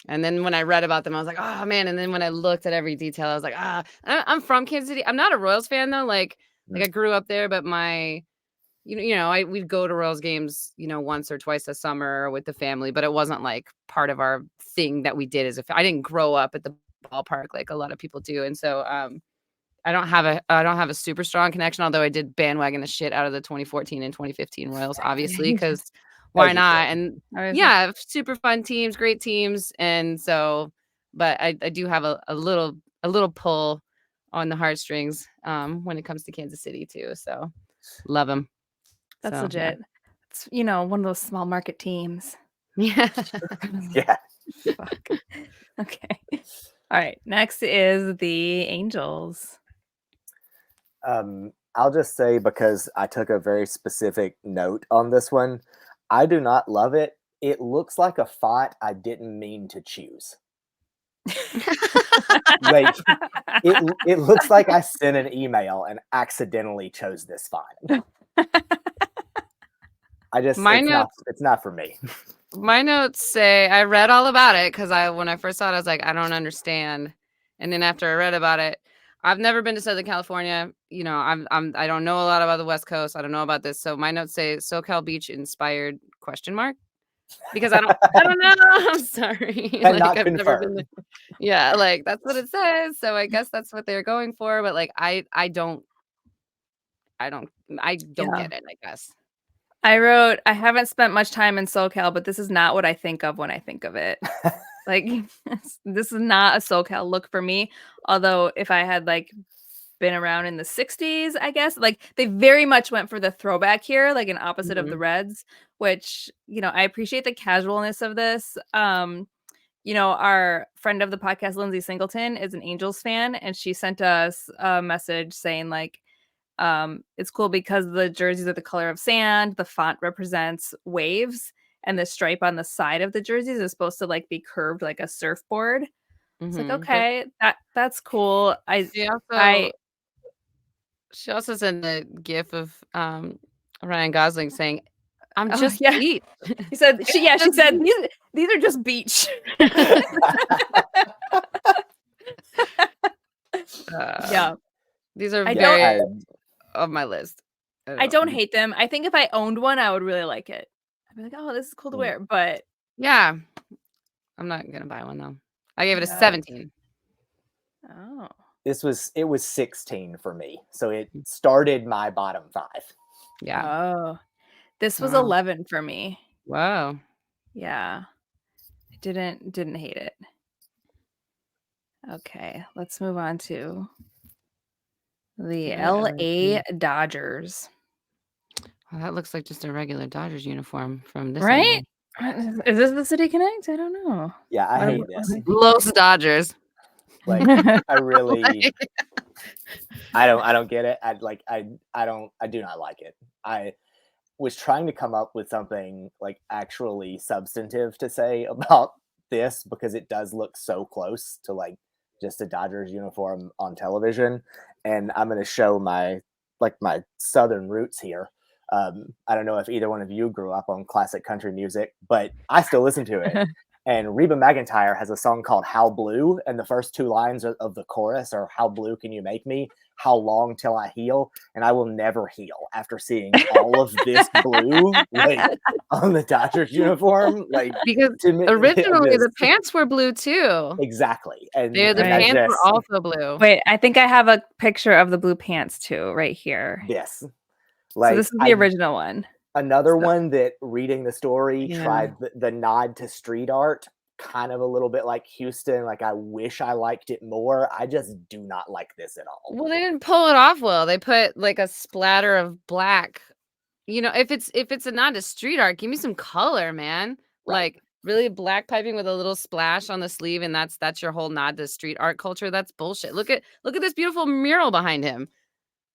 And then when I read about them, I was like, oh man. And then when I looked at every detail, I was like, I'm from Kansas City. I'm not a Royals fan though. Like I grew up there, but we'd go to Royals games, once or twice a summer with the family, but it wasn't like part of our thing that we did I didn't grow up at the ballpark like a lot of people do. And so, I don't have a super strong connection, although I did bandwagon the shit out of the 2014 and 2015 Royals, obviously, because why not? And yeah, super fun teams, great teams. And so, but I do have a little pull on the heartstrings when it comes to Kansas City too. So love them. That's So, legit. It's one of those small market teams. Yeah. Yeah. Fuck. Okay. All right. Next is the Angels. I'll just say, because I took a very specific note on this one, I do not love it. It looks like a font I didn't mean to choose. Like it looks like I sent an email and accidentally chose this font. It's not for me. My notes say I read all about it because when I first saw it, I was like, I don't understand. And then after I read about it, I've never been to Southern California. You know, I don't know a lot about the West Coast. I don't know about this. So my notes say SoCal Beach inspired ? Because I don't know. I'm sorry. And Like not I've never been confirmed. there. Yeah, like that's what it says. So I guess that's what they're going for. But like I don't Yeah. get it, I guess. I wrote, I haven't spent much time in SoCal, but this is not what I think of when I think of it. Like, this is not a SoCal look for me. Although, if I had like been around in the 60s, I guess, like they very much went for the throwback here, like an opposite of the Reds, which, you know, I appreciate the casualness of this. You know, our friend of the podcast, Lindsay Singleton, is an Angels fan, and she sent us a message saying, like, it's cool because the jerseys are the color of sand, the font represents waves, and the stripe on the side of the jerseys is supposed to like be curved like a surfboard. It's like, okay, that's cool. She also sent the gif of Ryan Gosling saying, "I'm Oh, just yeah. beat." She said she said these are just beach. Yeah. These are I very of my list. I don't hate them. I think if I owned one, I would really like it. I'd be like, oh, this is cool to wear. But yeah, I'm not gonna buy one though. I gave it a 17. Oh. It was 16 for me. So it started my bottom 5. Yeah. Oh. This was 11 for me. Wow. Yeah. I didn't hate it. Okay, let's move on to the LA Dodgers. Well, that looks like just a regular Dodgers uniform from this Right? angle. Is this the City Connect? I don't know. Yeah, I hate this. Los Dodgers. Like I really I don't get it. I do not like it. I was trying to come up with something like actually substantive to say about this because it does look so close to like just a Dodgers uniform on television. And I'm going to show my Southern roots here. I don't know if either one of you grew up on classic country music, but I still listen to it. And Reba McEntire has a song called How Blue, and the first 2 lines of the chorus are "How blue can you make me? How long till I heal?" And I will never heal after seeing all of this blue like on the Dodgers uniform. Like because originally the pants were blue too. Exactly, and the pants were also blue. Wait, I think I have a picture of the blue pants too, right here. Yes, like so this is the original one. Another one that reading the story tried the nod to street art, kind of a little bit like Houston. Like I wish I liked it more. I just do not like this at all. Well, they didn't pull it off well. They put like a splatter of black. You know, if it's a nod to street art, give me some color, man. Right. Like really black piping with a little splash on the sleeve, and that's your whole nod to street art culture. That's bullshit. Look at this beautiful mural behind him.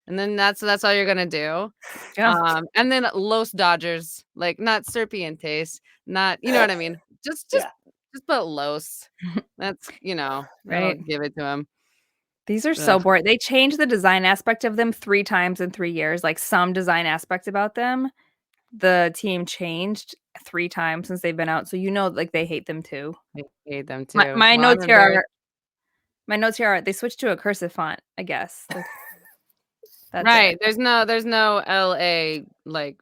And then that's all you're gonna do. Yeah. And then Los Dodgers, like not Serpientes, not you know what I mean. Just put Los. That's right. Give it to him. These are so boring. They changed the design aspect of them 3 times in 3 years. Like some design aspect about them, the team changed 3 times since they've been out. So like they hate them too. They hate them too. My notes here are they switched to a cursive font, I guess. Like, that's right. It. There's no LA like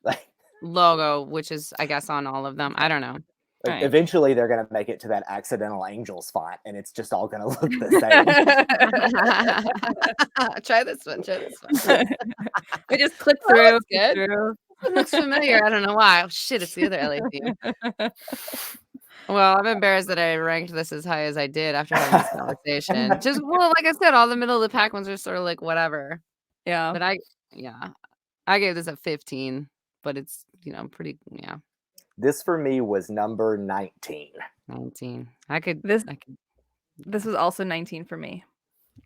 logo, which is I guess on all of them. I don't know. Like, right. Eventually they're gonna make it to that Accidental Angels font, and it's just all gonna look the same. Try this one. We just click through. Good. It looks familiar. I don't know why. Oh shit! It's the other LA team. Well, I'm embarrassed that I ranked this as high as I did after having this conversation. Just like I said, all the middle of the pack ones are sort of like whatever. Yeah. But I gave this a 15, but it's, pretty, yeah. This for me was number 19. 19. This was also 19 for me.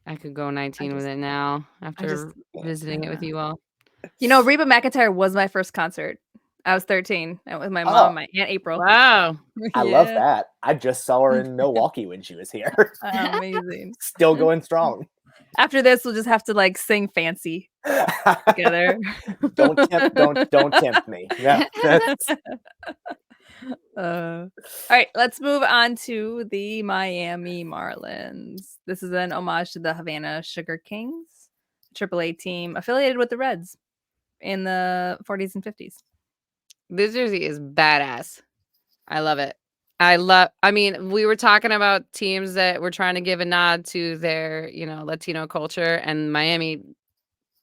I could go 19 with it now after visiting it with you all. Reba McEntire was my first concert. I was 13. I went with my mom and my Aunt April. Wow. I love that. I just saw her in Milwaukee when she was here. Amazing. Still going strong. After this, we'll just have to like sing Fancy together. Don't tempt me. Yeah, All right, let's move on to the Miami Marlins. This is an homage to the Havana Sugar Kings, AAA team affiliated with the Reds in the 40s and 50s. This jersey is badass. I love it. I mean, we were talking about teams that were trying to give a nod to their, Latino culture, and Miami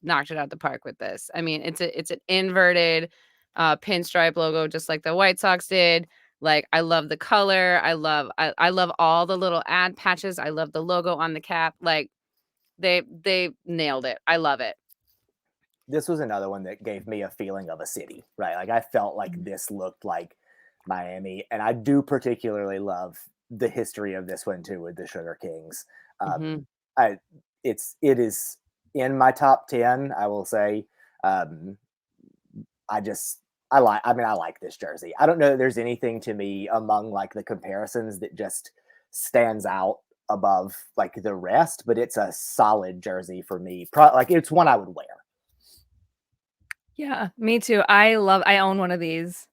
knocked it out the park with this. I mean, it's an inverted pinstripe logo, just like the White Sox did. Like, I love the color. I love all the little ad patches. I love the logo on the cap. Like, they nailed it. I love it. This was another one that gave me a feeling of a city, right? Like I felt like this looked like Miami, and I do particularly love the history of this one too with the Sugar Kings. Mhm. It is in my top 10. I will say, I like this jersey. I don't know that there's anything to me among like the comparisons that just stands out above like the rest, but it's a solid jersey for me. Like it's one I would wear. Yeah, me too. I own one of these.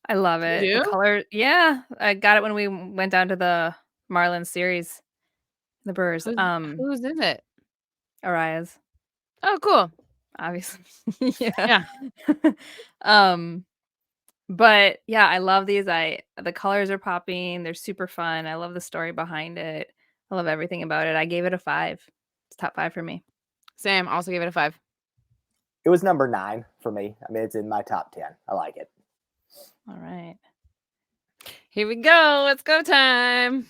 I love it. You The do? color, yeah. I got it when we went down to the Marlins series, the Brewers. Whose is it? Arias, Oh, cool. obviously. Yeah. Yeah. But yeah, I love these. The colors are popping. They're super fun. I love the story behind it. I love everything about it. I gave it a 5. It's top 5 for me. Sam also gave it a 5. It was number 9 for me. I mean, it's in my top 10. I like it. All right. Here we go. Let's go time.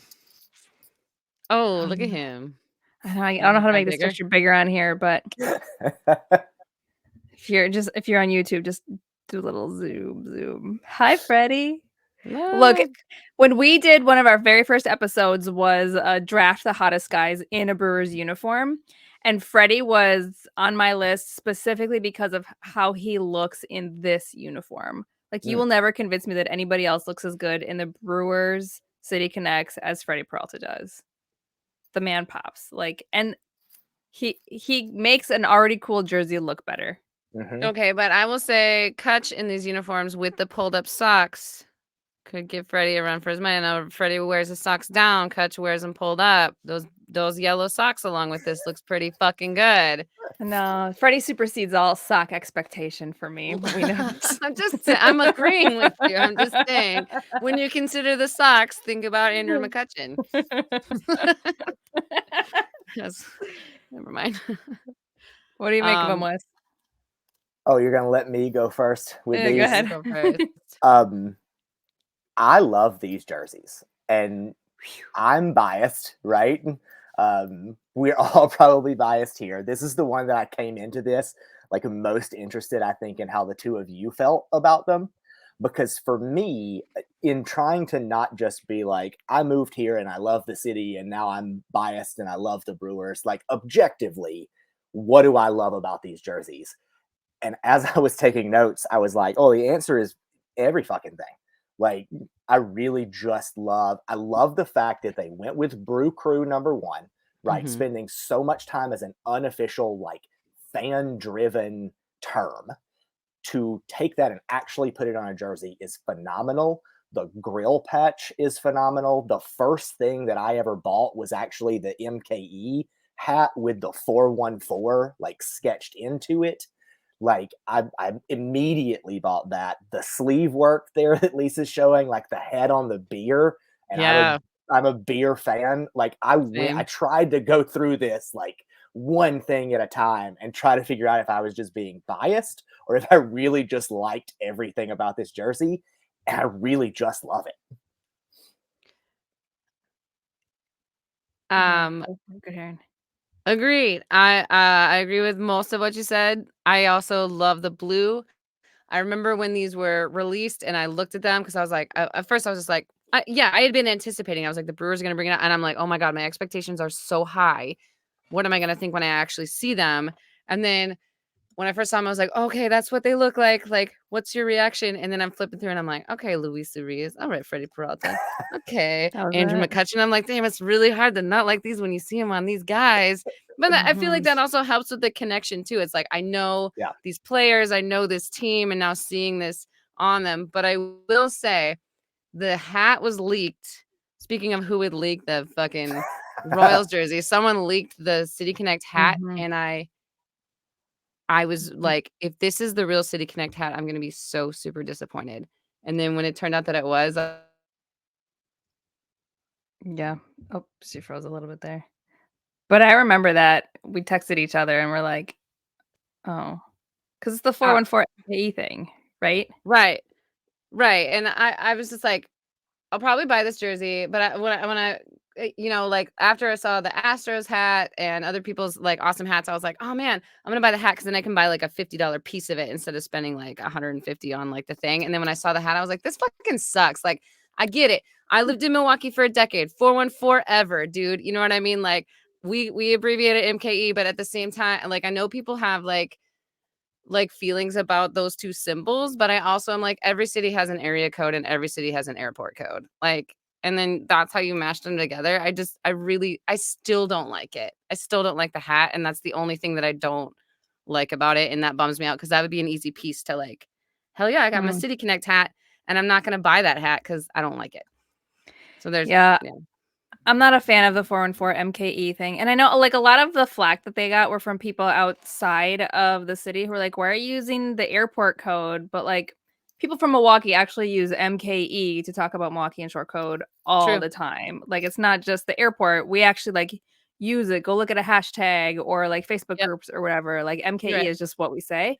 Oh, look at him. I don't know how to make this Bigger? picture bigger on here, but if you're on YouTube, just do a little zoom. Hi, Freddie. Look, when we did one of our very first episodes was draft the hottest guys in a Brewers uniform, and Freddie was on my list specifically because of how he looks in this uniform. Like, you will never convince me that anybody else looks as good in the Brewers City Connects as Freddie Peralta does. The man pops. Like, and he makes an already cool jersey look better. Mm-hmm. Okay, but I will say Kutch in these uniforms with the pulled up socks could give Freddie a run for his money. Now Freddie wears his socks down, Kutch wears them pulled up. Those yellow socks along with this looks pretty fucking good. No, Freddie supersedes all sock expectation for me. We know. I'm agreeing with you. I'm just saying, when you consider the socks, think about Andrew McCutcheon. Yes. Never mind. What do you make of them, Wes? Oh, you're gonna let me go first with these? Go ahead. Go first. I love these jerseys, and I'm biased, right? We're all probably biased here. This is the one that I came into this like most interested, I think, in how the two of you felt about them. Because for me, in trying to not just be like, I moved here and I love the city and now I'm biased and I love the Brewers, like objectively, what do I love about these jerseys? And as I was taking notes, I was like, oh, the answer is every fucking thing. Like, I really just I love the fact that they went with Brew Crew number 1, right? Mhm. Spending so much time as an unofficial, like, fan-driven term. To take that and actually put it on a jersey is phenomenal. The grill patch is phenomenal. The first thing that I ever bought was actually the MKE hat with the 414 like sketched into it. Like I immediately bought that. The sleeve work there that Lisa's showing, like the head on the beer, and Yeah. I'm a beer fan. Like I tried to go through this like one thing at a time and try to figure out if I was just being biased or if I really just liked everything about this jersey. And I really just love it. Good hearing. Agreed. I agree with most of what you said. I also love the blue. I remember when these were released and I looked at them because I was like, at first I was just like, I had been anticipating. I was like, the Brewers are going to bring it out. And I'm like, oh my God, my expectations are so high. What am I going to think when I actually see them? And then when I first saw them, I was like, okay, that's what they look like. Like, what's your reaction? And then I'm flipping through and I'm like, okay, Luis Urias. All right, Freddie Peralta. Okay. Andrew McCutcheon. I'm like, damn, it's really hard to not like these when you see them on these guys. But I feel like that also helps with the connection too. It's like, I know these players, I know this team, and now seeing this on them. But I will say, the hat was leaked. Speaking of who would leak the fucking Royals jersey, someone leaked the City Connect hat, Mhm. and I was like, if this is the real City Connect hat, I'm gonna be so super disappointed. And then when it turned out that it was, Yeah. Oh, she froze a little bit there. But I remember that we texted each other and we're like, oh, because it's the 414 MKE thing, right? right, right. And I was just like, I'll probably buy this jersey, but like after I saw the Astros hat and other people's like awesome hats, I was like, oh man, I'm gonna buy the hat because then I can buy like a $50 piece of it instead of spending like 150 on like the thing. And then when I saw the hat, I was like, this fucking sucks. Like, I get it. I lived in Milwaukee for a decade, 414 ever, dude. You know what I mean? Like, we abbreviated MKE, but at the same time, like I know people have like feelings about those two symbols, but I also am like, every city has an area code and every city has an airport code. Like, and then that's how you mash them together. I still don't like it. I still don't like the hat. And that's the only thing that I don't like about it. And that bums me out because that would be an easy piece to like, hell yeah, I got my Mm. City Connect hat and I'm not going to buy that hat because I don't like it. So there's, Yeah. yeah. I'm not a fan of the 414 MKE thing. And I know like a lot of the flack that they got were from people outside of the city who were like, why are you using the airport code? But like people from Milwaukee actually use MKE to talk about Milwaukee and short code all True. the time. Like it's not just the airport. We actually like use it. Go look at a hashtag or like Facebook Yep. groups or whatever. Like You're MKE right. is just what we say.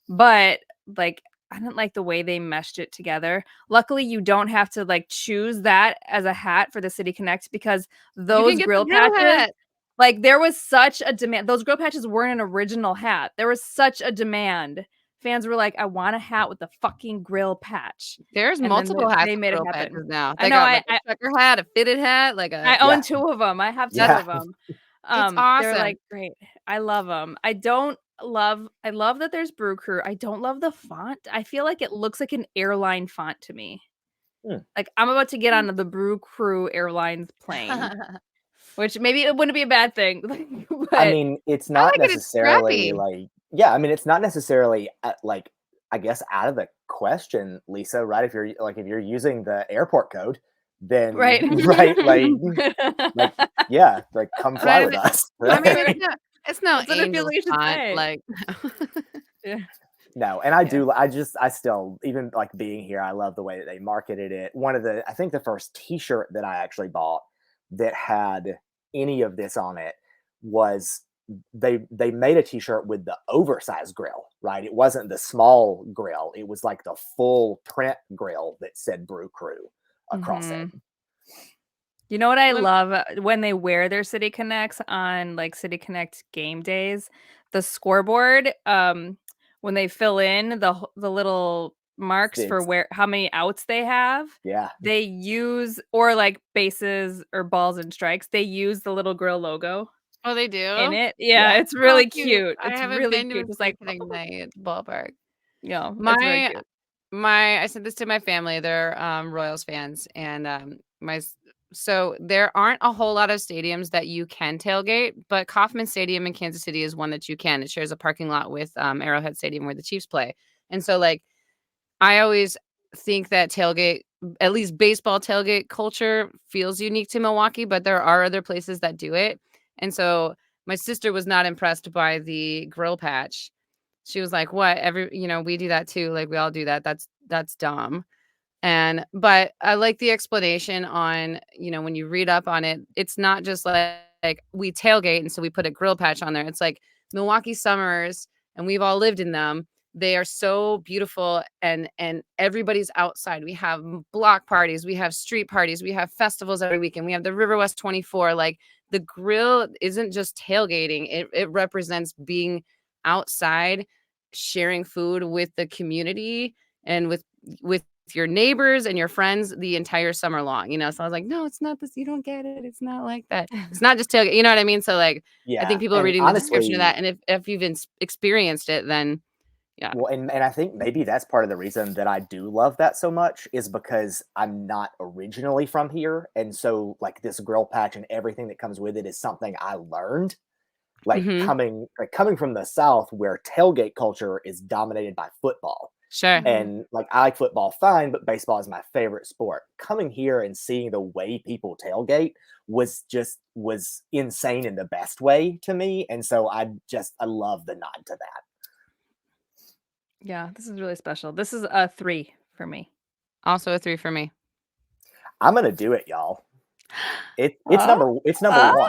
But like I didn't like the way they meshed it together. Luckily, you don't have to like choose that as a hat for the City Connect because You can those get the grill grill patches, hat. like there was such a demand. Those grill patches weren't an original hat. There was such a demand. Fans were like, "I want a hat with the fucking grill patch," There's and then multiple hats they with made it grill happen. patches now. I They know. got like a checker hat, a fitted hat, like I a own Yeah. 2 of them. I have 2 Yep. of them. It's They're awesome. like great. I love them. I love that there's Brew Crew. I don't love the font. I feel like it looks like an airline font to me. Hmm. Like I'm about to get on the Brew Crew Airlines plane, which maybe it wouldn't be a bad thing. I But mean, it's I not like it. It's necessarily scrappy. like, yeah, I mean, it's not necessarily like, I guess, out of the question, Lisa, right? If you're using the airport code, then right. right, like yeah, like come fly Right. with us. I mean, Right. it's no That's what I feel angel like you should font. say. Like, Yeah. No, and I still, even like being here, I love the way that they marketed it. I think the first T-shirt that I actually bought that had any of this on it was they made a T-shirt with the oversized grill, right? It wasn't the small grill; it was like the full print grill that said Brew Crew across it. Mhm. You know what I Lem- love when they wear their City Connects on like City Connect game days, the scoreboard, when they fill in the little marks for It's where how many outs they have, yeah, they use or like bases or balls and strikes, they use the little grill logo oh, they in do. it. Yeah, yeah. it's Oh, really cute. cute. I It's haven't really been to a cute. Just City like Connect night at the ballpark. yeah, it's very My cute. I sent this to my family. They're Royals fans, and so there aren't a whole lot of stadiums that you can tailgate, but Kauffman Stadium in Kansas City is one that you can. It shares a parking lot with Arrowhead Stadium where the Chiefs play, and so like I always think that tailgate, at least baseball tailgate culture, feels unique to Milwaukee, but there are other places that do it, and so my sister was not impressed by the grill patch. She was like, "What? We do that too. Like we all do that. That's dumb." But I like the explanation on, when you read up on it, it's not just like we tailgate and so we put a grill patch on there. It's like Milwaukee summers and we've all lived in them. They are so beautiful and everybody's outside. We have block parties, we have street parties, we have festivals every weekend. We have the River West 24. Like the grill isn't just tailgating. It represents being outside, sharing food with the community and with your neighbors and your friends the entire summer long, So I was like, no, it's not this. You don't get it. It's not like that. It's not just tailgate. You know what I mean? So like, I Yeah, think people are and reading the description of honestly, that. And if you've experienced it, then yeah. well, and I think maybe that's part of the reason that I do love that so much is because I'm not originally from here, and so like this grill patch and everything that comes with it is something I learned Hmm. coming from the South where tailgate culture is dominated by football. Sure. And like, I like football fine, but baseball is my favorite sport. Coming here and seeing the way people tailgate was insane in the best way to me. And so I love the nod to that. Yeah, this is really special. This is a 3 for me. Also a 3 for me. I'm gonna do it, y'all. It's Oh. number one.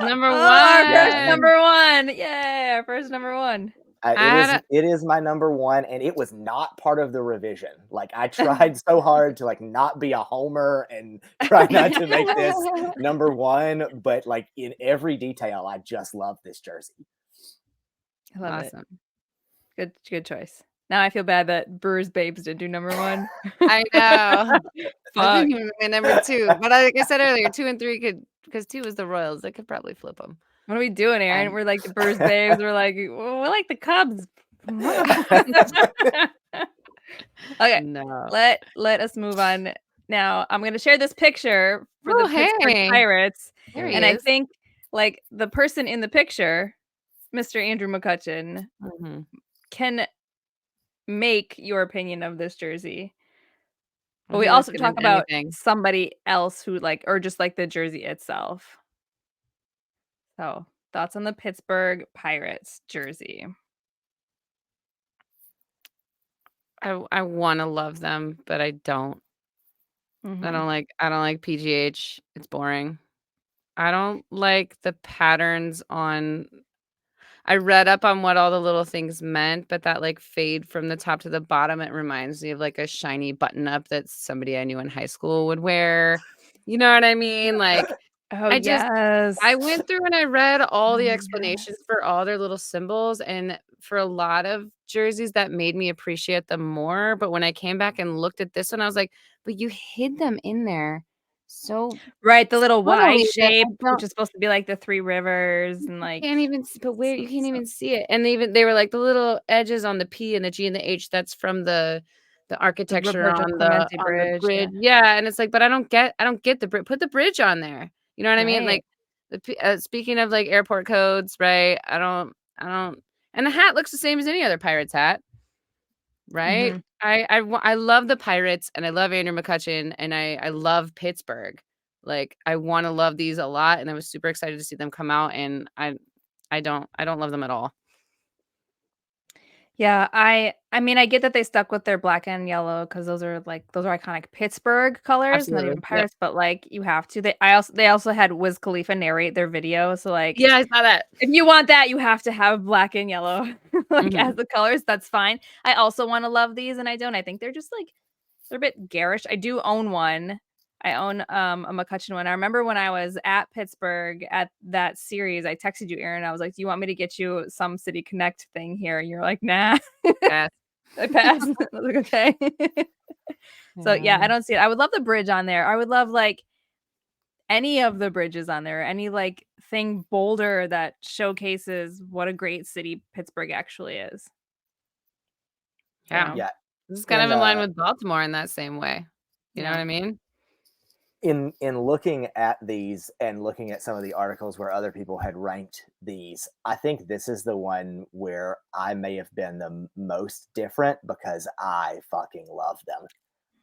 Number Our first one. number one. Yay, our first number one. It is my number one, and it was not part of the revision. Like, I tried so hard to like not be a homer and try not to make this number one, but like in every detail, I just love this jersey. I love Awesome. it. Good choice. Now I feel bad that Brewers Babes didn't do number one. I know. Fuck. I think my number 2. But like I said earlier, 2 and 3 could, because 2 was the Royals. They could probably flip them. What are we doing, Aaron? We're like the Brewers Babes. We're like, we're like the Cubs. Okay. No. Let us move on. Now I'm gonna share this picture for the Pittsburgh Hey. Pirates. There he And is. I think like the person in the picture, Mr. Andrew McCutcheon, Mhm. can make your opinion of this jersey. But Well, we he also looks can good talk in about anything. somebody else who like, or just like the jersey itself. So thoughts on the Pittsburgh Pirates jersey? I want to love them, but I don't. Mhm. I don't like PGH. It's boring. I don't like the patterns on. I read up on what all the little things meant, but that like fade from the top to the bottom, it reminds me of like a shiny button up that somebody I knew in high school would wear. You know what I mean? Like, Oh, I yes. went through and I read all the Oh, explanations yes. for all their little symbols, and for a lot of jerseys that made me appreciate them more. But when I came back and looked at this one, I was like, but you hid them in there so Right, the little Y subtly that shape, I which don't. is supposed to be like the 3 rivers and like Can't even s but where you can't so even see it, and they were like the little edges on the P and the G and the H, that's from the the architecture Roberto Clemente on the Bridge, yeah. bridge. Yeah, and it's like, but I don't get the bridge. Put the bridge on there. You know what I mean? Right. Like, speaking of, like, airport codes, right? I don't and the hat looks the same as any other Pirates hat, right? Mhm. I love the Pirates, and I love Andrew McCutcheon, and I love Pittsburgh. Like, I wanna love these a lot, and I was super excited to see them come out, and I don't love them at all. Yeah, I mean, I get that they stuck with their black and yellow because those are iconic Pittsburgh colors, not even Absolutely. Yep. Pirates, but, like, you have to. They also had Wiz Khalifa narrate their video, so, like, Yeah, I saw that. if you want that, you have to have black and yellow, like, as Mhm. the colors, that's fine. I also wanna love these, and I don't. I think they're just, like they're a bit garish. I do own one. I own, a McCutcheon one. I remember when I was at Pittsburgh at that series, I texted you, Aaron. I was like, "Do you want me to get you some City Connect thing here?" And you're like, "Nah." Pass. I passed. I was like, "Okay." So, yeah, Yeah. I don't see it. I would love the bridge on there. I would love, like, any of the bridges on there, any, like, thing bolder that showcases what a great city Pittsburgh actually is. You Yeah. know? Yeah. This is kind of In in line with Baltimore in that same way. You know what Yeah. I mean? in looking at these and looking at some of the articles where other people had ranked these, I think this is the one where I may have been the most different because I fucking love them.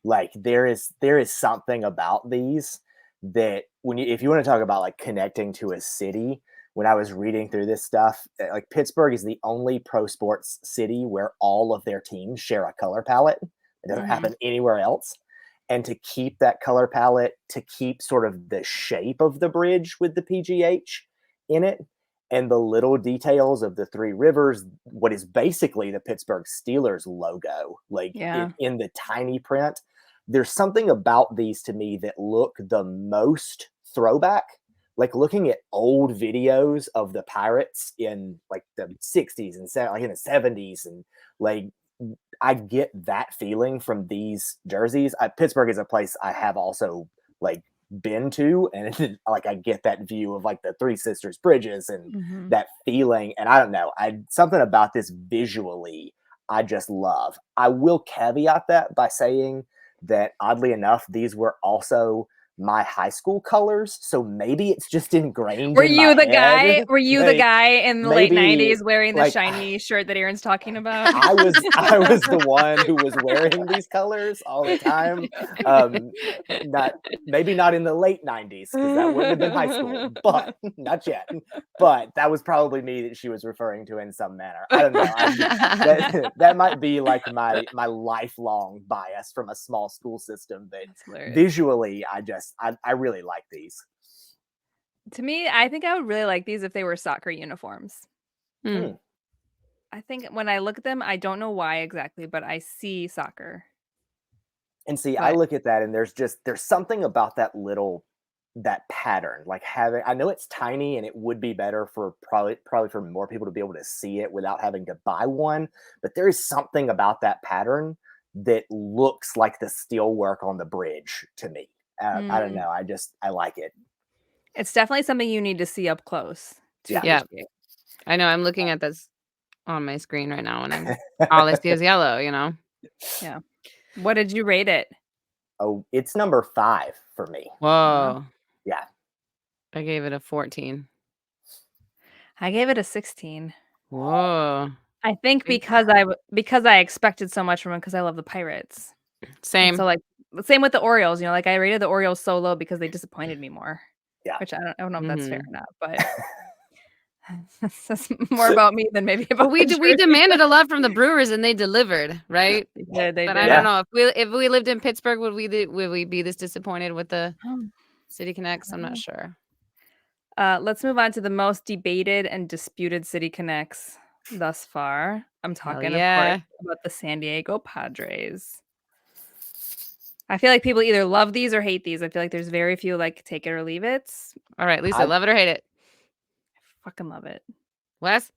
Like, there is something about these that if you want to talk about like connecting to a city, when I was reading through this stuff, like, Pittsburgh is the only pro sports city where all of their teams share a color palette. It doesn't Mhm. happen anywhere else. And to keep that color palette, to keep sort of the shape of the bridge with the PGH in it, and the little details of the 3 rivers, what is basically the Pittsburgh Steelers logo, like Yeah. in the tiny print. There's something about these to me that look the most throwback. Like, looking at old videos of the Pirates in like the 60s and like in the 70s, and like, I get that feeling from these jerseys. Pittsburgh is a place I have also like been to, and like, I get that view of like the Three Sisters bridges and Mhm. that feeling. And I don't know, something about this visually I just love. I will caveat that by saying that, oddly enough, these were also my high school colors, so maybe it's just ingrained Were in you my the guy? head. Were you the Like, guy in the late maybe, 90s wearing the like, shiny shirt that Aaron's talking about? I was the one who was wearing these colors all the time. Maybe not in the late 90s, because that wouldn't have been high school, but not yet. But that was probably me that she was referring to in some manner. I don't know. That might be like my lifelong bias from a small school system, but visually I really like these. To me, I think I would really like these if they were soccer uniforms. I think when I look at them, I don't know why exactly, but I see soccer. And see, I look at that and there's something about that pattern, like I know it's tiny and it would be better for probably for more people to be able to see it without having to buy one, but there is something about that pattern that looks like the steel work on the bridge to me. I don't know. I like it. It's definitely something you need to see up close. Yeah. I know. I'm looking at this on my screen right now, and all I see is yellow, Yeah. What did you rate it? Oh, it's number 5 for me. Whoa. Yeah. I gave it a 14. I gave it a 16. Whoa. I think because I expected so much from it because I love the Pirates. Same. And so same with the Orioles, I rated the Orioles so low because they disappointed me more. Yeah. Which I don't know if that's fair or not, but that's more about me than maybe about we demanded a lot from the Brewers and they delivered, right? They did. I don't know if we lived in Pittsburgh, would we be this disappointed with the City Connects? I'm not sure. Let's move on to the most debated and disputed City Connects thus far. I'm talking, of course, about the San Diego Padres. I feel like people either love these or hate these. I feel like there's very few take it or leave it. All right, Lisa, love it or hate it? I fucking love it. Wes?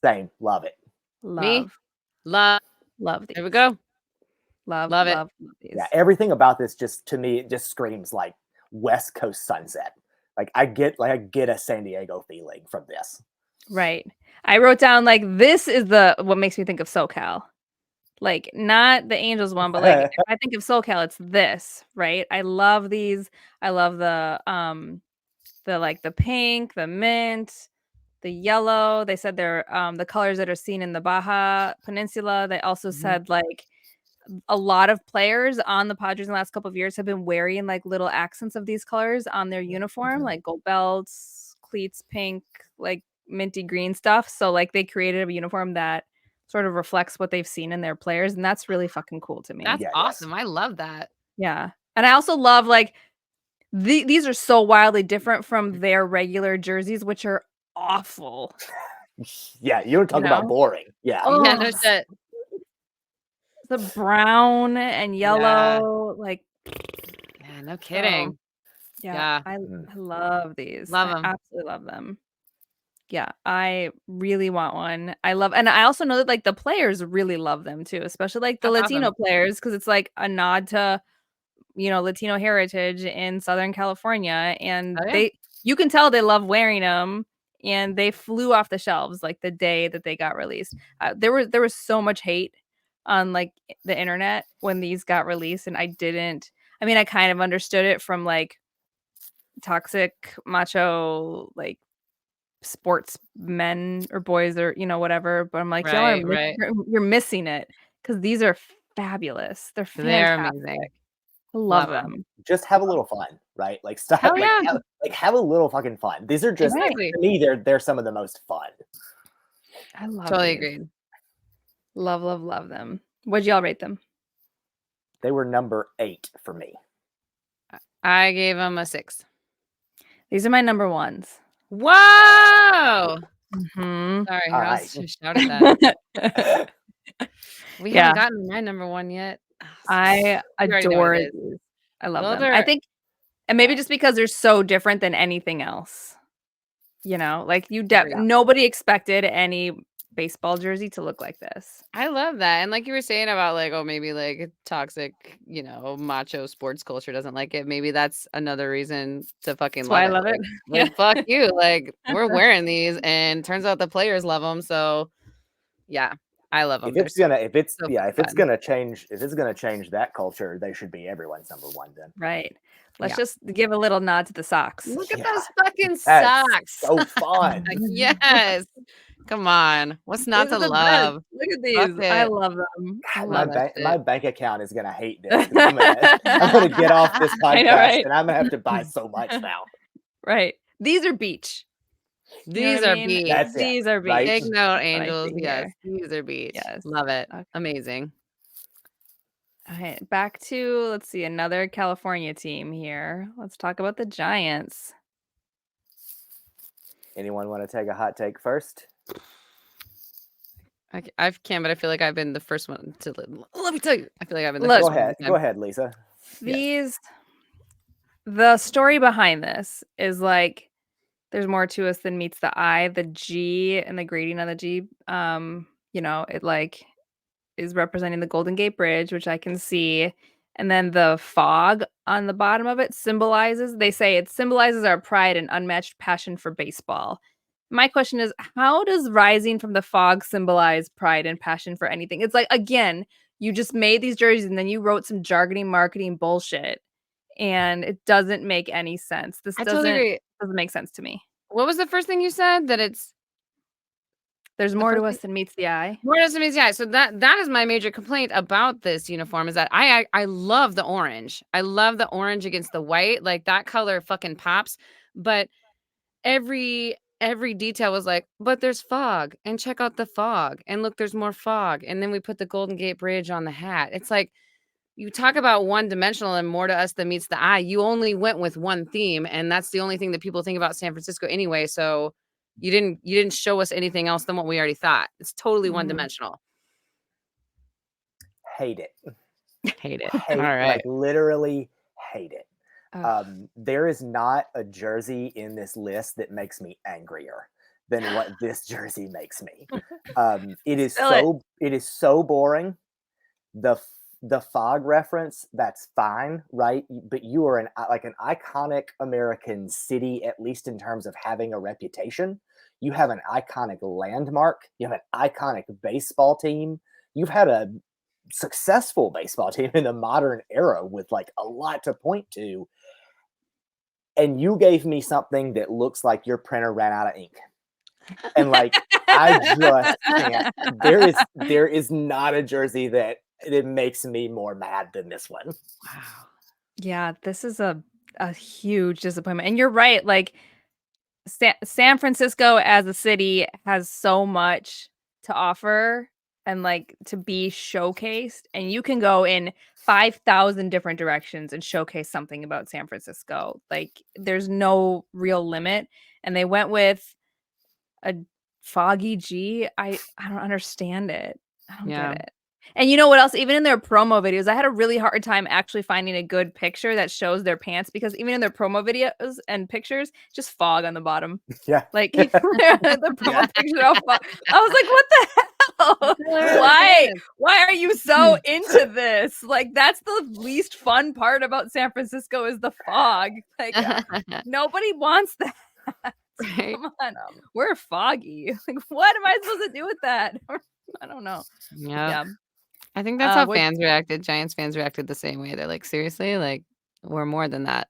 Same. Love it. Me? Love these. There we go. Love it. Love these. Yeah, everything about this to me, it just screams like West Coast sunset. Like I get a San Diego feeling from this. Right. I wrote down this is what makes me think of SoCal. Not the Angels one, but if I think of SoCal, it's this, right? I love these. I love the pink, the mint, the yellow. They said they're the colors that are seen in the Baja Peninsula. They also said a lot of players on the Padres in the last couple of years have been wearing little accents of these colors on their uniform, like gold belts, cleats, pink, minty green stuff. So they created a uniform that sort of reflects what they've seen in their players, and that's really fucking cool to me. That's awesome. I love that. Yeah. And I also love these are so wildly different from their regular jerseys, which are awful. Yeah, you were talking about boring. Yeah. Oh, yeah, no shit. The brown and yellow, yeah, no kidding. Yeah. I love these. Love them. I absolutely love them. Yeah, I really want one. And I also know that the players really love them too, especially the Latino players, because it's a nod to Latino heritage in Southern California, and you can tell they love wearing them, and they flew off the shelves the day that they got released. There was so much hate on the internet when these got released, and I kind of understood it from toxic macho sports men or boys or whatever, but I'm you're missing it because these are fabulous. They're fantastic. They're amazing. I love them. Just have a little fun, right? Stop. Have a little fucking fun. These are just to me, they're some of the most fun. I love totally these. agreed. Love them. What'd y'all rate them? They were number 8 for me. I gave them a 6. These are my number ones. Whoa! Mm-hmm. Sorry, I was just shouting that. We haven't gotten my number 1 yet. I adore these. I love them. I think, and maybe just because they're so different than anything else. Nobody expected any baseball jersey to look like this. I love that. And like you were saying about maybe toxic, macho sports culture doesn't like it. Maybe that's another reason to fucking love it. I love it. Fuck you. We're wearing these and turns out the players love them. So yeah, I love them. If it's gonna change that culture, they should be everyone's number one then. Right. Let's just give a little nod to the Sox. Look at those fucking That's socks. so fun. Yes. Come on. What's not These to are the best. love? Look at these. Fuck I it. love them. I God, love it. my bank account is gonna hate this. I'm gonna get off this I podcast know, right? and I'm gonna have to buy so much now. Right. These are beach. You know These what I are mean? beach. That's it, These are beach. right? Big note, That's what I Angels. see Yes. here. These are beach. Yes. Love it. Okay. Amazing. Okay, back to, let's see, another California team here. Let's talk about the Giants. Anyone want to take a hot take first? I can, but I feel like I've been the first one to. Let me tell you. I feel like I've been the Look, first Go one. ahead. Go ahead, Lisa. The story behind this is like there's more to us than meets the eye. The G and the grading on the G, it like is representing the Golden Gate Bridge, which I can see. And then the fog on the bottom of it symbolizes our pride and unmatched passion for baseball. My question is, how does rising from the fog symbolize pride and passion for anything? It's like, again, you just made these jerseys and then you wrote some jargony marketing bullshit and it doesn't make any sense. I totally agree. Doesn't make sense to me. What was the first thing you said? That there's more to us than meets the eye. More to us than meets the eye. So that is my major complaint about this uniform is that I love the orange. I love the orange against the white. Like that color fucking pops. But every detail was like, but there's fog and check out the fog and look, there's more fog. And then we put the Golden Gate Bridge on the hat. It's like, you talk about one dimensional and more to us than meets the eye. You only went with one theme, and that's the only thing that people think about San Francisco anyway. So you didn't show us anything else than what we already thought. It's totally one dimensional. Hate it. Hate it. Hate, all right. Like literally hate it. Oh. There is not a jersey in this list that makes me angrier than what this jersey makes me. It is so boring. The fog reference, that's fine, right? But you are an iconic American city, at least in terms of having a reputation. You have an iconic landmark. You have an iconic baseball team. You've had a successful baseball team in the modern era with like a lot to point to. And you gave me something that looks like your printer ran out of ink. And like, I just can't. There is not a jersey that it makes me more mad than this one. Wow. Yeah, this is a huge disappointment. And you're right. Like San Francisco as a city has so much to offer and like to be showcased. And you can go in 5,000 different directions and showcase something about San Francisco. Like there's no real limit. And they went with a foggy G. I don't understand it. I don't get it. And you know what else? Even in their promo videos, I had a really hard time actually finding a good picture that shows their pants because even in their promo videos and pictures, just fog on the bottom. Yeah. Like the promo picture of fog. I was like, what the hell? Why are you so into this? Like that's the least fun part about San Francisco is the fog. Like nobody wants that. Right. Come on. We're foggy. Like what am I supposed to do with that? I don't know. Yeah. I think that's how fans reacted. Giants fans reacted the same way. They're like, seriously? Like, we're more than that.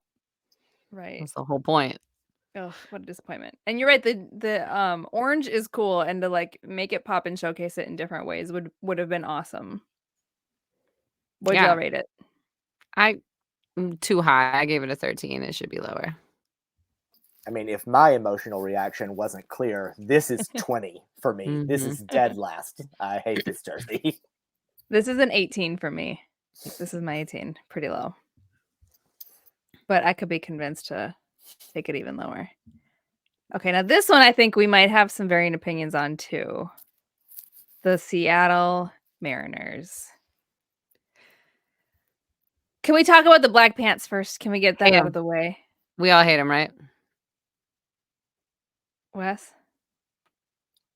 Right. That's the whole point. Oh, what a disappointment. And you're right, the orange is cool and to like make it pop and showcase it in different ways would have been awesome. What'd y'all rate it? Too high. I gave it a 13. It should be lower. I mean, if my emotional reaction wasn't clear, this is 20 for me. This is dead last. I hate this jersey. This is an 18 for me. This is my 18. Pretty low. But I could be convinced to take it even lower. Okay, now this one I think we might have some varying opinions on too. The Seattle Mariners. Can we talk about the black pants first? Can we get that out of the way? We all hate them, right? Wes?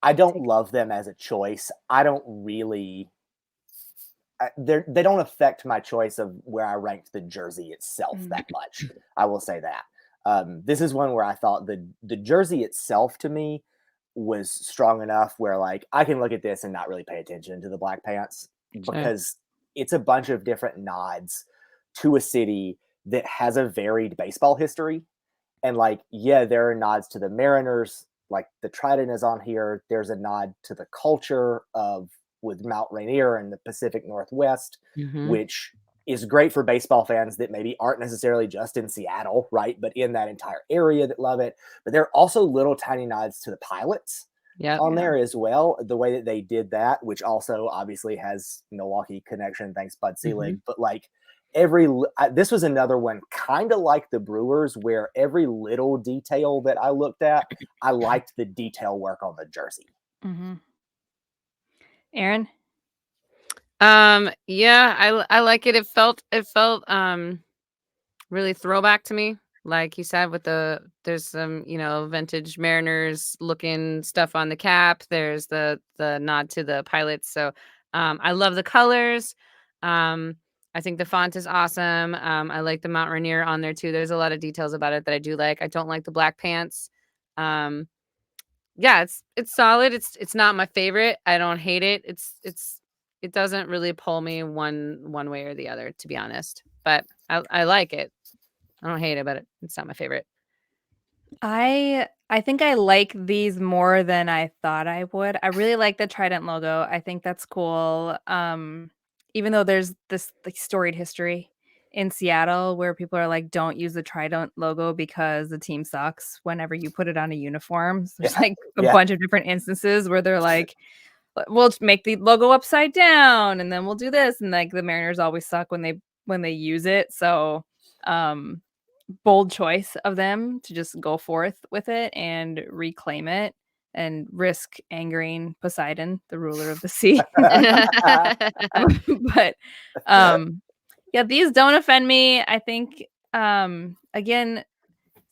I don't love them as a choice. I don't really... they don't affect my choice of where I ranked the jersey itself that much. I will say that. This is one where I thought the jersey itself to me was strong enough where like I can look at this and not really pay attention to the black pants because it's a bunch of different nods to a city that has a varied baseball history. And like, yeah, there are nods to the Mariners, like the Trident is on here. There's a nod to the culture of with Mount Rainier and the Pacific Northwest, which is great for baseball fans that maybe aren't necessarily just in Seattle, right? But in that entire area that love it. But there are also little tiny nods to the Pilots on there as well. The way that they did that, which also obviously has Milwaukee connection, thanks Bud Selig. But like this was another one kind of like the Brewers where every little detail that I looked at, I liked the detail work on the jersey. Aaron? Yeah, I like it. It felt really throwback to me. Like you said, with there's some, vintage Mariners looking stuff on the cap. There's the nod to the Pilots. So I love the colors. I think the font is awesome. I like the Mount Rainier on there too. There's a lot of details about it that I do like. I don't like the black pants. Yeah, it's solid. It's not my favorite. I don't hate it. It doesn't really pull me one way or the other, to be honest. But I like it. I don't hate it, but it's not my favorite. I think I like these more than I thought I would. I really like the Trident logo. I think that's cool. Even though there's this like storied history in Seattle where people are like, don't use the Trident logo because the team sucks whenever you put it on a uniform. So there's like a bunch of different instances where they're like, we'll make the logo upside down and then we'll do this. And like the Mariners always suck when they use it. So bold choice of them to just go forth with it and reclaim it and risk angering Poseidon, the ruler of the sea. But yeah, these don't offend me. I think again,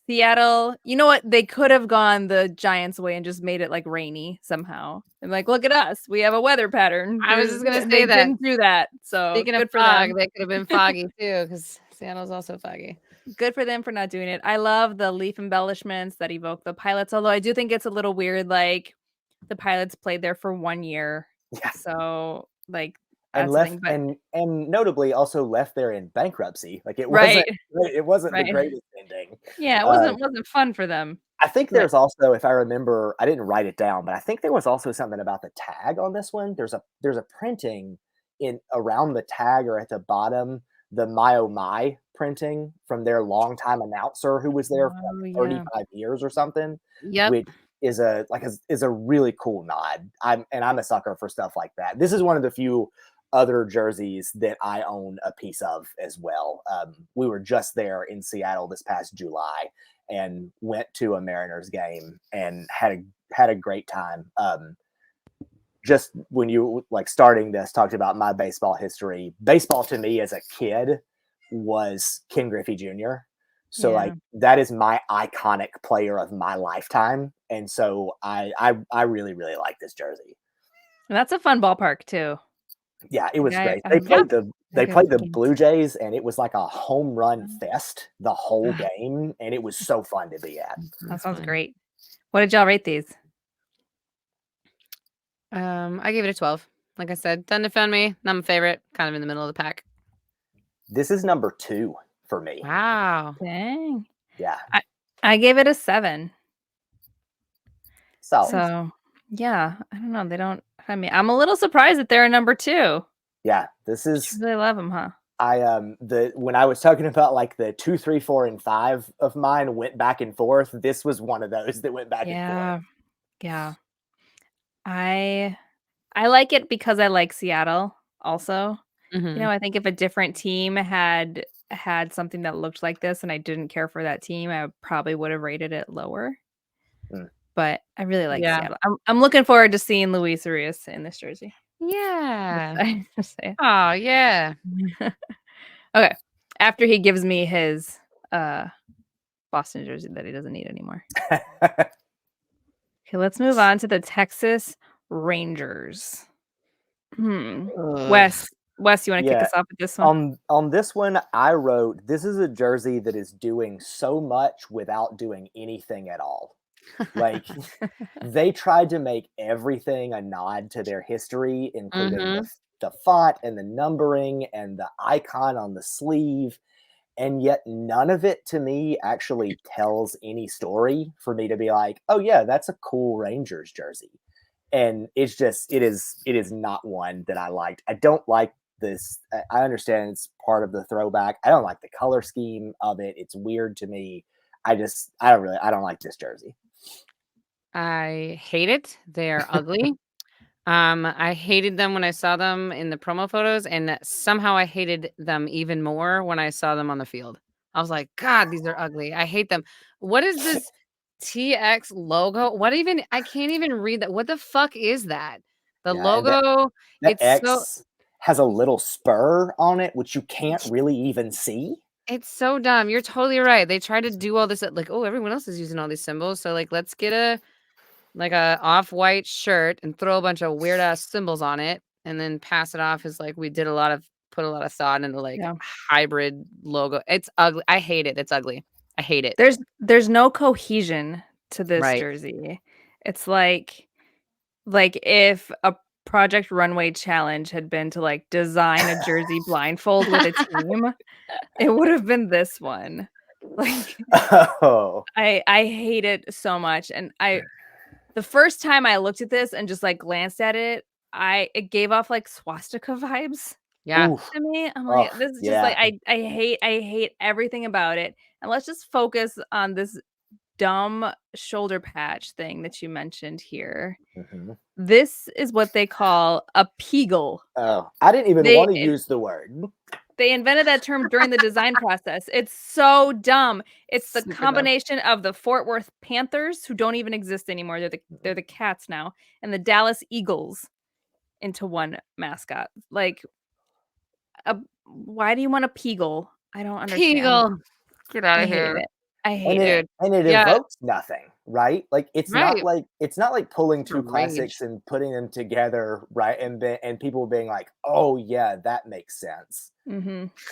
Seattle, you know what? They could have gone the Giants way and just made it like rainy somehow. And like, look at us. We have a weather pattern. I was just gonna say they that. didn't do that. So speaking good of for fog, them. they could have been foggy too, because Seattle's also foggy. Good for them for not doing it. I love the leaf embellishments that evoke the Pilots, although I do think it's a little weird. Like the Pilots played there for 1 year. Yeah. So like and left and notably also left there in bankruptcy. Like it wasn't the greatest ending. Yeah, it wasn't fun for them. I think there's also, if I remember, I didn't write it down, but I think there was also something about the tag on this one. There's a printing in around the tag or at the bottom, the My Oh My printing from their longtime announcer who was there for like 35 years or something. Yep. Which is a really cool nod. I'm a sucker for stuff like that. This is one of the few other jerseys that I own a piece of as well. We were just there in Seattle this past July and went to a Mariners game and had a great time. Just when you like starting this, talked about my baseball history. Baseball to me as a kid was Ken Griffey Jr. So like that is my iconic player of my lifetime. And so I really, really like this jersey. And that's a fun ballpark too. Yeah, it was great. They played the Blue Jays and it was like a home run fest the whole game. And it was so fun to be at. That sounds great. What did y'all rate these? I gave it a 12. Like I said, doesn't offend me. Not my favorite. Kind of in the middle of the pack. This is number 2 for me. Wow. Dang. Yeah. I gave it a 7. Solid. So yeah, I don't know. They don't. I mean, I'm a little surprised that they're a number 2. Yeah, this is. You really love them, huh? When I was talking about like the 2, 3, 4, and 5 of mine went back and forth. This was one of those that went back and forth. Yeah. I like it because I like Seattle also. Mm-hmm. I think if a different team had something that looked like this and I didn't care for that team, I probably would have rated it lower. But I really like Seattle. I'm looking forward to seeing Luis Urias in this jersey. Yeah. Oh, yeah. Okay. After he gives me his Boston jersey that he doesn't need anymore. Okay, let's move on to the Texas Rangers. Wes, you want to kick us off with this one? On this one, I wrote, this is a jersey that is doing so much without doing anything at all. Like they tried to make everything a nod to their history, including the font and the numbering and the icon on the sleeve. And yet none of it to me actually tells any story for me to be like, oh yeah, that's a cool Rangers jersey. And it's just it is not one that I liked. I don't like this. I understand it's part of the throwback. I don't like the color scheme of it. It's weird to me. I don't like this jersey. I hate it. They're ugly. I hated them when I saw them in the promo photos, and somehow I hated them even more when I saw them on the field. I was like, God, these are ugly. I hate them. What is this TX logo? I can't even read that. What the fuck is that? The Yeah, and logo, that it's so X has a little spur on it, which you can't really even see. it's so dumb. You're totally right. They try to do all this like, oh, everyone else is using all these symbols. So like let's get a off-white shirt and throw a bunch of weird ass symbols on it and then pass it off as like we put a lot of thought into like hybrid logo. It's ugly. I hate it. It's ugly. I hate it. There's no cohesion to this Right. jersey. It's like if a Project Runway challenge had been to like design a jersey blindfold with a team, it would have been this one. Like I hate it so much. And the first time I looked at this and just like glanced at it, it gave off like swastika vibes. Yeah. To me, I'm like, this is just like I hate everything about it. And let's just focus on this dumb shoulder patch thing that you mentioned here. This is what they call a peagle. Oh, I didn't even want to use the word. They invented that term during the design process. It's so dumb. It's the combination of the Fort Worth Panthers, who don't even exist anymore. They're the Cats now, and the Dallas Eagles into one mascot. Like, why do you want a peagle? I don't understand. Peagle. Get out of here. I hate it. And it evokes nothing, right? Like it's not like pulling two classics and putting them together, right? And people being like, oh yeah, that makes sense.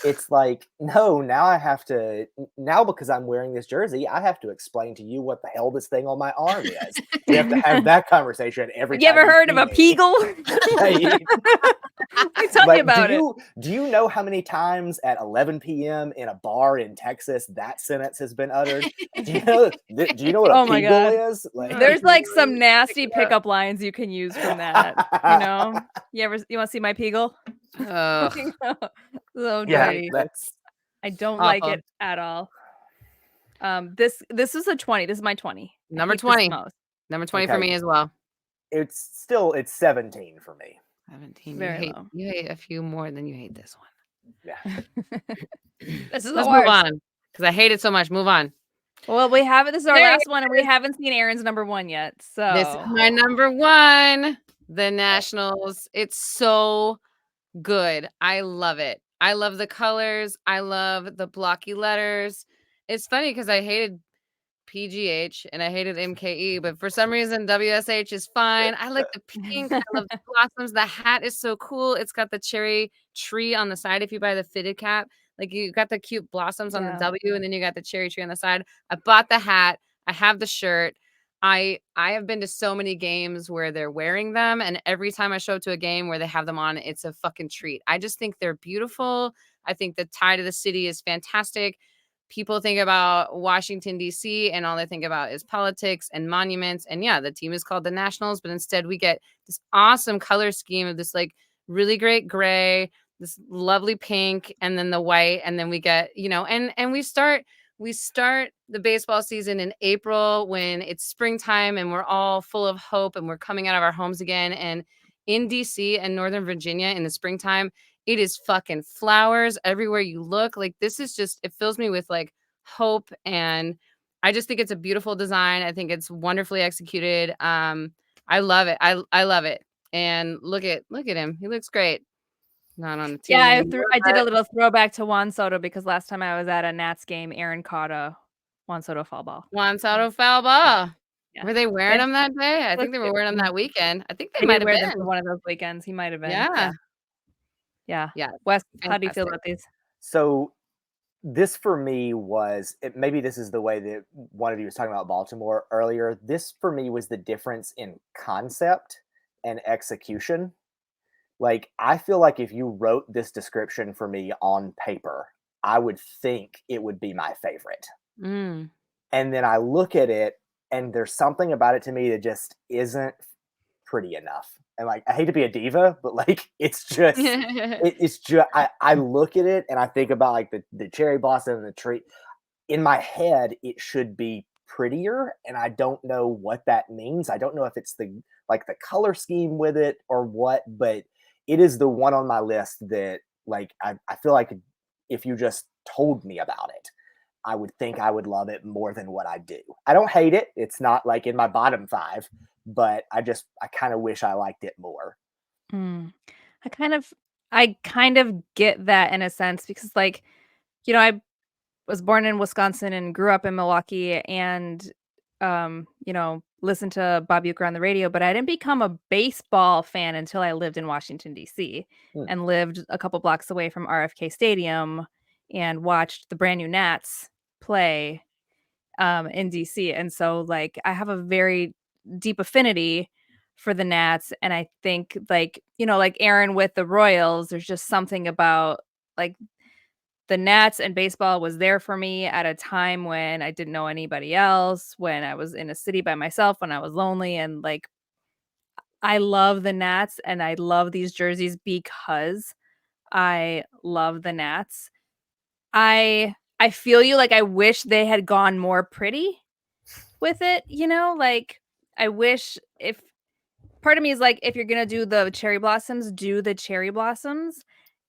It's like, no, now because I'm wearing this jersey, I have to explain to you what the hell this thing on my arm is. We have to have that conversation every time. You ever heard of a peagle? Tell me about it. Do you know how many times at 11 p.m. in a bar in Texas that sentence has been uttered? Do you know what a peagle is? Like, there's like some nasty pickup lines you can use from that. You know, you want to see my peagle? So dirty. I don't like it at all. This is a 20. This is my 20. Number 20. Number 20 for me as well. It's 17 for me. 17. You hate a few more than you hate this one. Yeah. Let's move on because I hate it so much. Move on. Well, we have it. This is our last one, and we haven't seen Aaron's number one yet. So this is my number one. The Nationals. It's so good. I love it. I love the colors. I love the blocky letters. It's funny because I hated PGH and I hated MKE, but for some reason WSH is fine. I like the pink. I love the blossoms. The hat is so cool. It's got the cherry tree on the side. If you buy the fitted cap, like you got the cute blossoms on the W, and then you got the cherry tree on the side. I bought the hat. I have the shirt. I have been to so many games where they're wearing them, and every time I show up to a game where they have them on, it's a fucking treat. I just think they're beautiful. I think the tie to the city is fantastic. People think about Washington, D.C., and all they think about is politics and monuments. And yeah, the team is called the Nationals, but instead we get this awesome color scheme of this like really great gray, this lovely pink, and then the white. And then we get, and we start the baseball season in April when it's springtime and we're all full of hope and we're coming out of our homes again. And in DC and Northern Virginia in the springtime, it is fucking flowers everywhere you look. Like this is just, it fills me with like hope. And I just think it's a beautiful design. I think it's wonderfully executed. I love it. I love it. And look at him. He looks great. Not on the team. Yeah, I did a little throwback to Juan Soto because last time I was at a Nats game, Aaron caught a Juan Soto foul ball. Juan Soto foul ball. Yeah. Were they wearing them that day? I think they were wearing them that weekend. I think they might have been them one of those weekends. He might have been. Yeah. Yeah. Wes, how do you feel about these? So this for me was maybe this is the way that one of you was talking about Baltimore earlier. This for me was the difference in concept and execution. Like, I feel like if you wrote this description for me on paper, I would think it would be my favorite. Mm. And then I look at it, and there's something about it to me that just isn't pretty enough. And like, I hate to be a diva, but like, it's just, it's just, I look at it and I think about like the cherry blossom and the tree. In my head, it should be prettier, and I don't know what that means. I don't know if it's the color scheme with it or what, but it is the one on my list that like I feel like if you just told me about it, I would think I would love it more than what I do. I don't hate it. It's not like in my bottom 5, but I kind of wish I liked it more. I kind of get that in a sense because like, I was born in Wisconsin and grew up in Milwaukee and listened to Bob Uecker on the radio, but I didn't become a baseball fan until I lived in Washington D.C. and lived a couple blocks away from RFK Stadium and watched the brand new Nats play in DC. And so like I have a very deep affinity for the Nats. And I think like, like Aaron with the Royals, there's just something about like the Nats and baseball was there for me at a time when I didn't know anybody else, when I was in a city by myself, when I was lonely. And like, I love the Nats and I love these jerseys because I love the Nats. I feel you. Like, I wish they had gone more pretty with it, like I wish if part of me is like, if you're gonna do the cherry blossoms, do the cherry blossoms.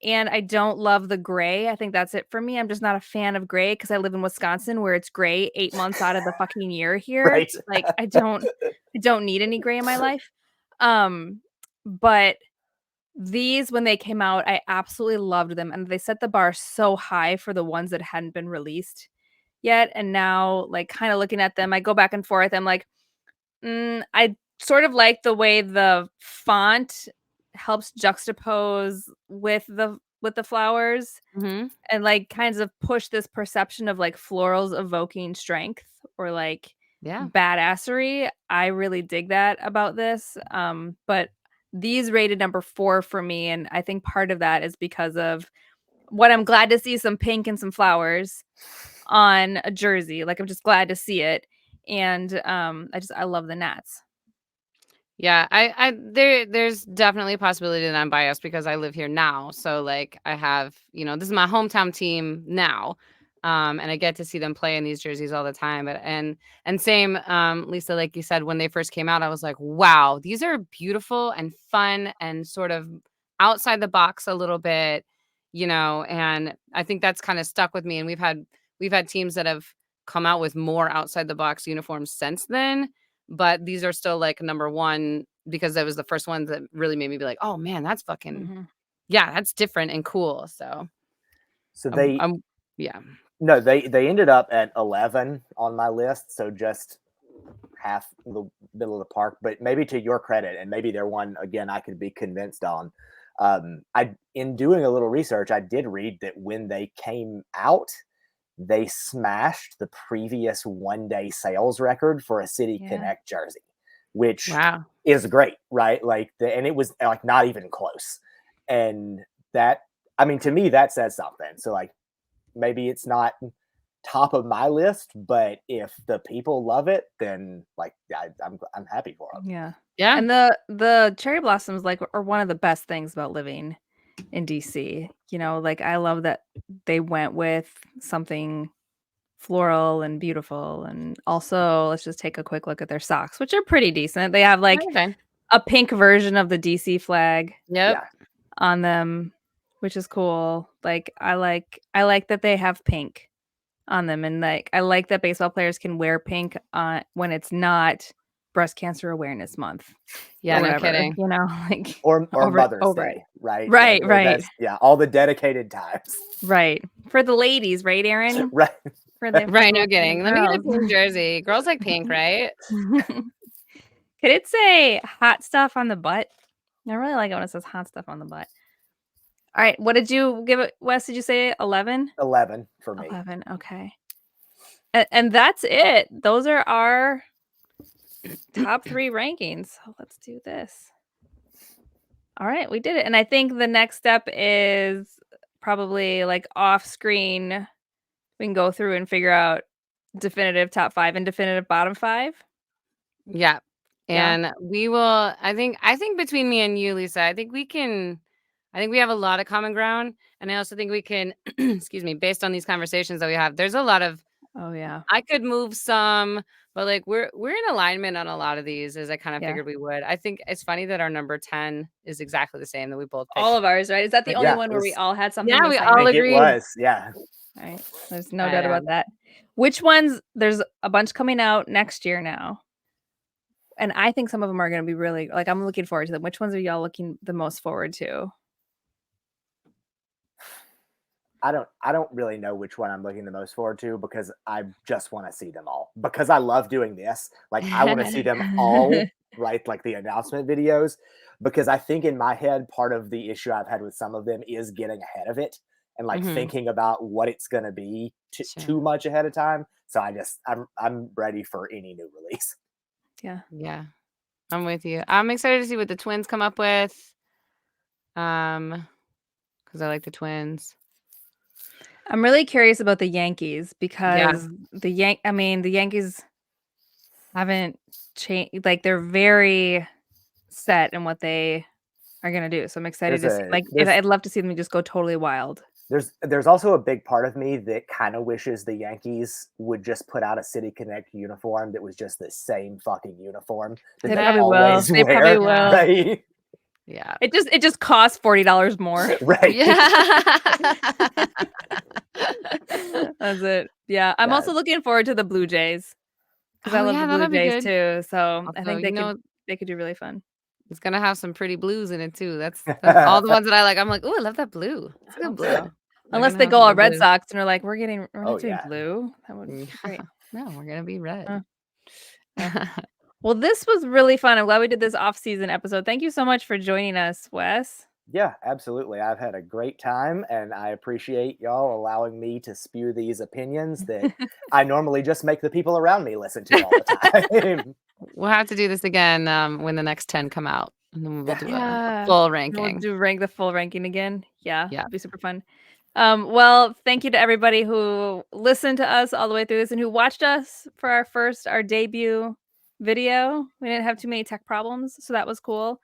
And I don't love the gray. I think that's it for me. I'm just not a fan of gray because I live in Wisconsin where it's gray 8 months out of the fucking year here. Right. Like I don't need any gray in my life. But these, when they came out, I absolutely loved them. And they set the bar so high for the ones that hadn't been released yet. And now, like, kind of looking at them, I go back and forth. I'm like, I sort of like the way the font helps juxtapose with the flowers Mm-hmm. and like kinds of push this perception of like florals evoking strength or like Yeah. badassery. I really dig that about this. But these rated number 4 for me, and I think part of that is because of what I'm glad to see some pink and some flowers on a jersey. Like I'm just glad to see it. And I love the Nats. Yeah, there's definitely a possibility that I'm biased because I live here now. So like I have, this is my hometown team now. And I get to see them play in these jerseys all the time. But and same, Lisa, like you said, when they first came out, I was like, wow, these are beautiful and fun and sort of outside the box a little bit, and I think that's kind of stuck with me. And we've had teams that have come out with more outside the box uniforms since then. But these are still like number 1 because that was the first ones that really made me be like, oh man, that's fucking, yeah, that's different and cool. So yeah. No, they ended up at 11 on my list, so just half the middle of the park. But maybe to your credit, and maybe they're one again I could be convinced on. In doing a little research, I did read that when they came out, they smashed the previous 1-day sales record for a City Connect jersey, which is great, right? Like and it was like not even close. And that, I mean, to me, that says something. So like, maybe it's not top of my list, but if the people love it, then like I'm happy for them. Yeah. Yeah. And the cherry blossoms like are one of the best things about living in DC. Like I love that they went with something floral and beautiful. And also, let's just take a quick look at their socks, which are pretty decent. They have like a pink version of the DC flag on them, which is cool. Like I like that they have pink on them, and like I like that baseball players can wear pink when it's not Breast Cancer Awareness Month. Yeah, no kidding. Like or Mother's Day, right? Right, like, right. Yeah, all the dedicated times. Right. For the ladies, right, Aaron? Right. Right, no kidding. Let me get a pink jersey. Girls like pink, right? Could it say hot stuff on the butt? I really like it when it says hot stuff on the butt. All right. What did you give it, Wes? Did you say 11? 11 for me. 11. Okay. And that's it. Those are our top 3 rankings. So let's do this. All right, we did it. And I think the next step is probably like off screen. We can go through and figure out definitive top 5 and definitive bottom 5. Yeah. Yeah. And we will, I think between me and you, Lisa, I think we have a lot of common ground. And I also think we can, excuse me, based on these conversations that we have, there's a lot of, Oh yeah. I could move some, but like we're in alignment on a lot of these, as I kind of Yeah. figured we would. I think it's funny that our number 10 is exactly the same, that we both picked. All of ours, right? Is that the Like, only yeah, one it where we was- all had something Yeah, the we same? I all think it agreed. was. Yeah. All right. There's no But, doubt about that. Which ones? There's a bunch coming out next year now. And I think some of them are going to be really, like, I'm looking forward to them. Which ones are y'all looking the most forward to? I don't really know which one I'm looking the most forward to, because I just want to see them all, because I love doing this. Like, I want to see them all, right? Like the announcement videos, because I think in my head, part of the issue I've had with some of them is getting ahead of it and like Mhm. thinking about what it's going to be Sure. too much ahead of time. So I'm ready for any new release. Yeah. Yeah, I'm with you. I'm excited to see what the Twins come up with. Because I like the Twins. I'm really curious about the Yankees Yeah. because the Yankees haven't changed. Like, they're very set in what they are going to do. So I'm excited to see, I'd love to see them just go totally wild. There's also a big part of me that kind of wishes the Yankees would just put out a City Connect uniform that was just the same fucking uniform that They they probably will. always They wear. probably will. Right? Yeah. It just costs $40 more. Right. Yeah. That's it. Yeah. I'm Yeah. also looking forward to the Blue Jays because I Oh, love yeah, the Blue that'll be Jays good. too. So I Also, think you know, they could do really fun. it's gonna have some pretty blues in it too. That's all the ones that I like. I'm like, oh, I love that blue. It's a good blue. They're Unless gonna they have go some all good Red blues. Sox and are like, we're not Oh, doing yeah. blue. That would be great. No, we're gonna be red. Well, this was really fun. I'm glad we did this off-season episode. Thank you so much for joining us, Wes. Yeah, absolutely. I've had a great time, and I appreciate y'all allowing me to spew these opinions that I normally just make the people around me listen to all the time. We'll have to do this again when the next 10 come out, and then we'll do a full ranking. We'll the full ranking again. Yeah, Yeah. it'll be super fun. Well, thank you to everybody who listened to us all the way through this and who watched us for our debut video. We didn't have too many tech problems, so that was cool.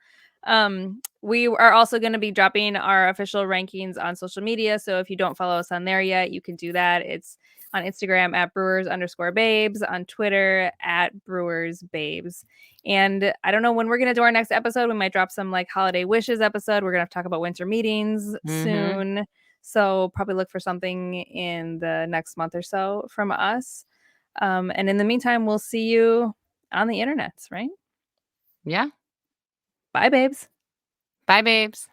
We are also going to be dropping our official rankings on social media. So if you don't follow us on there yet, you can do that. It's on Instagram at Brewers_Babes, on Twitter at BrewersBabes. And I don't know when we're going to do our next episode. We might drop some like holiday wishes episode. We're going to have to talk about winter meetings soon. So probably look for something in the next month or so from us. And in the meantime, we'll see you on the internets, right? Yeah. Bye, babes. Bye, babes.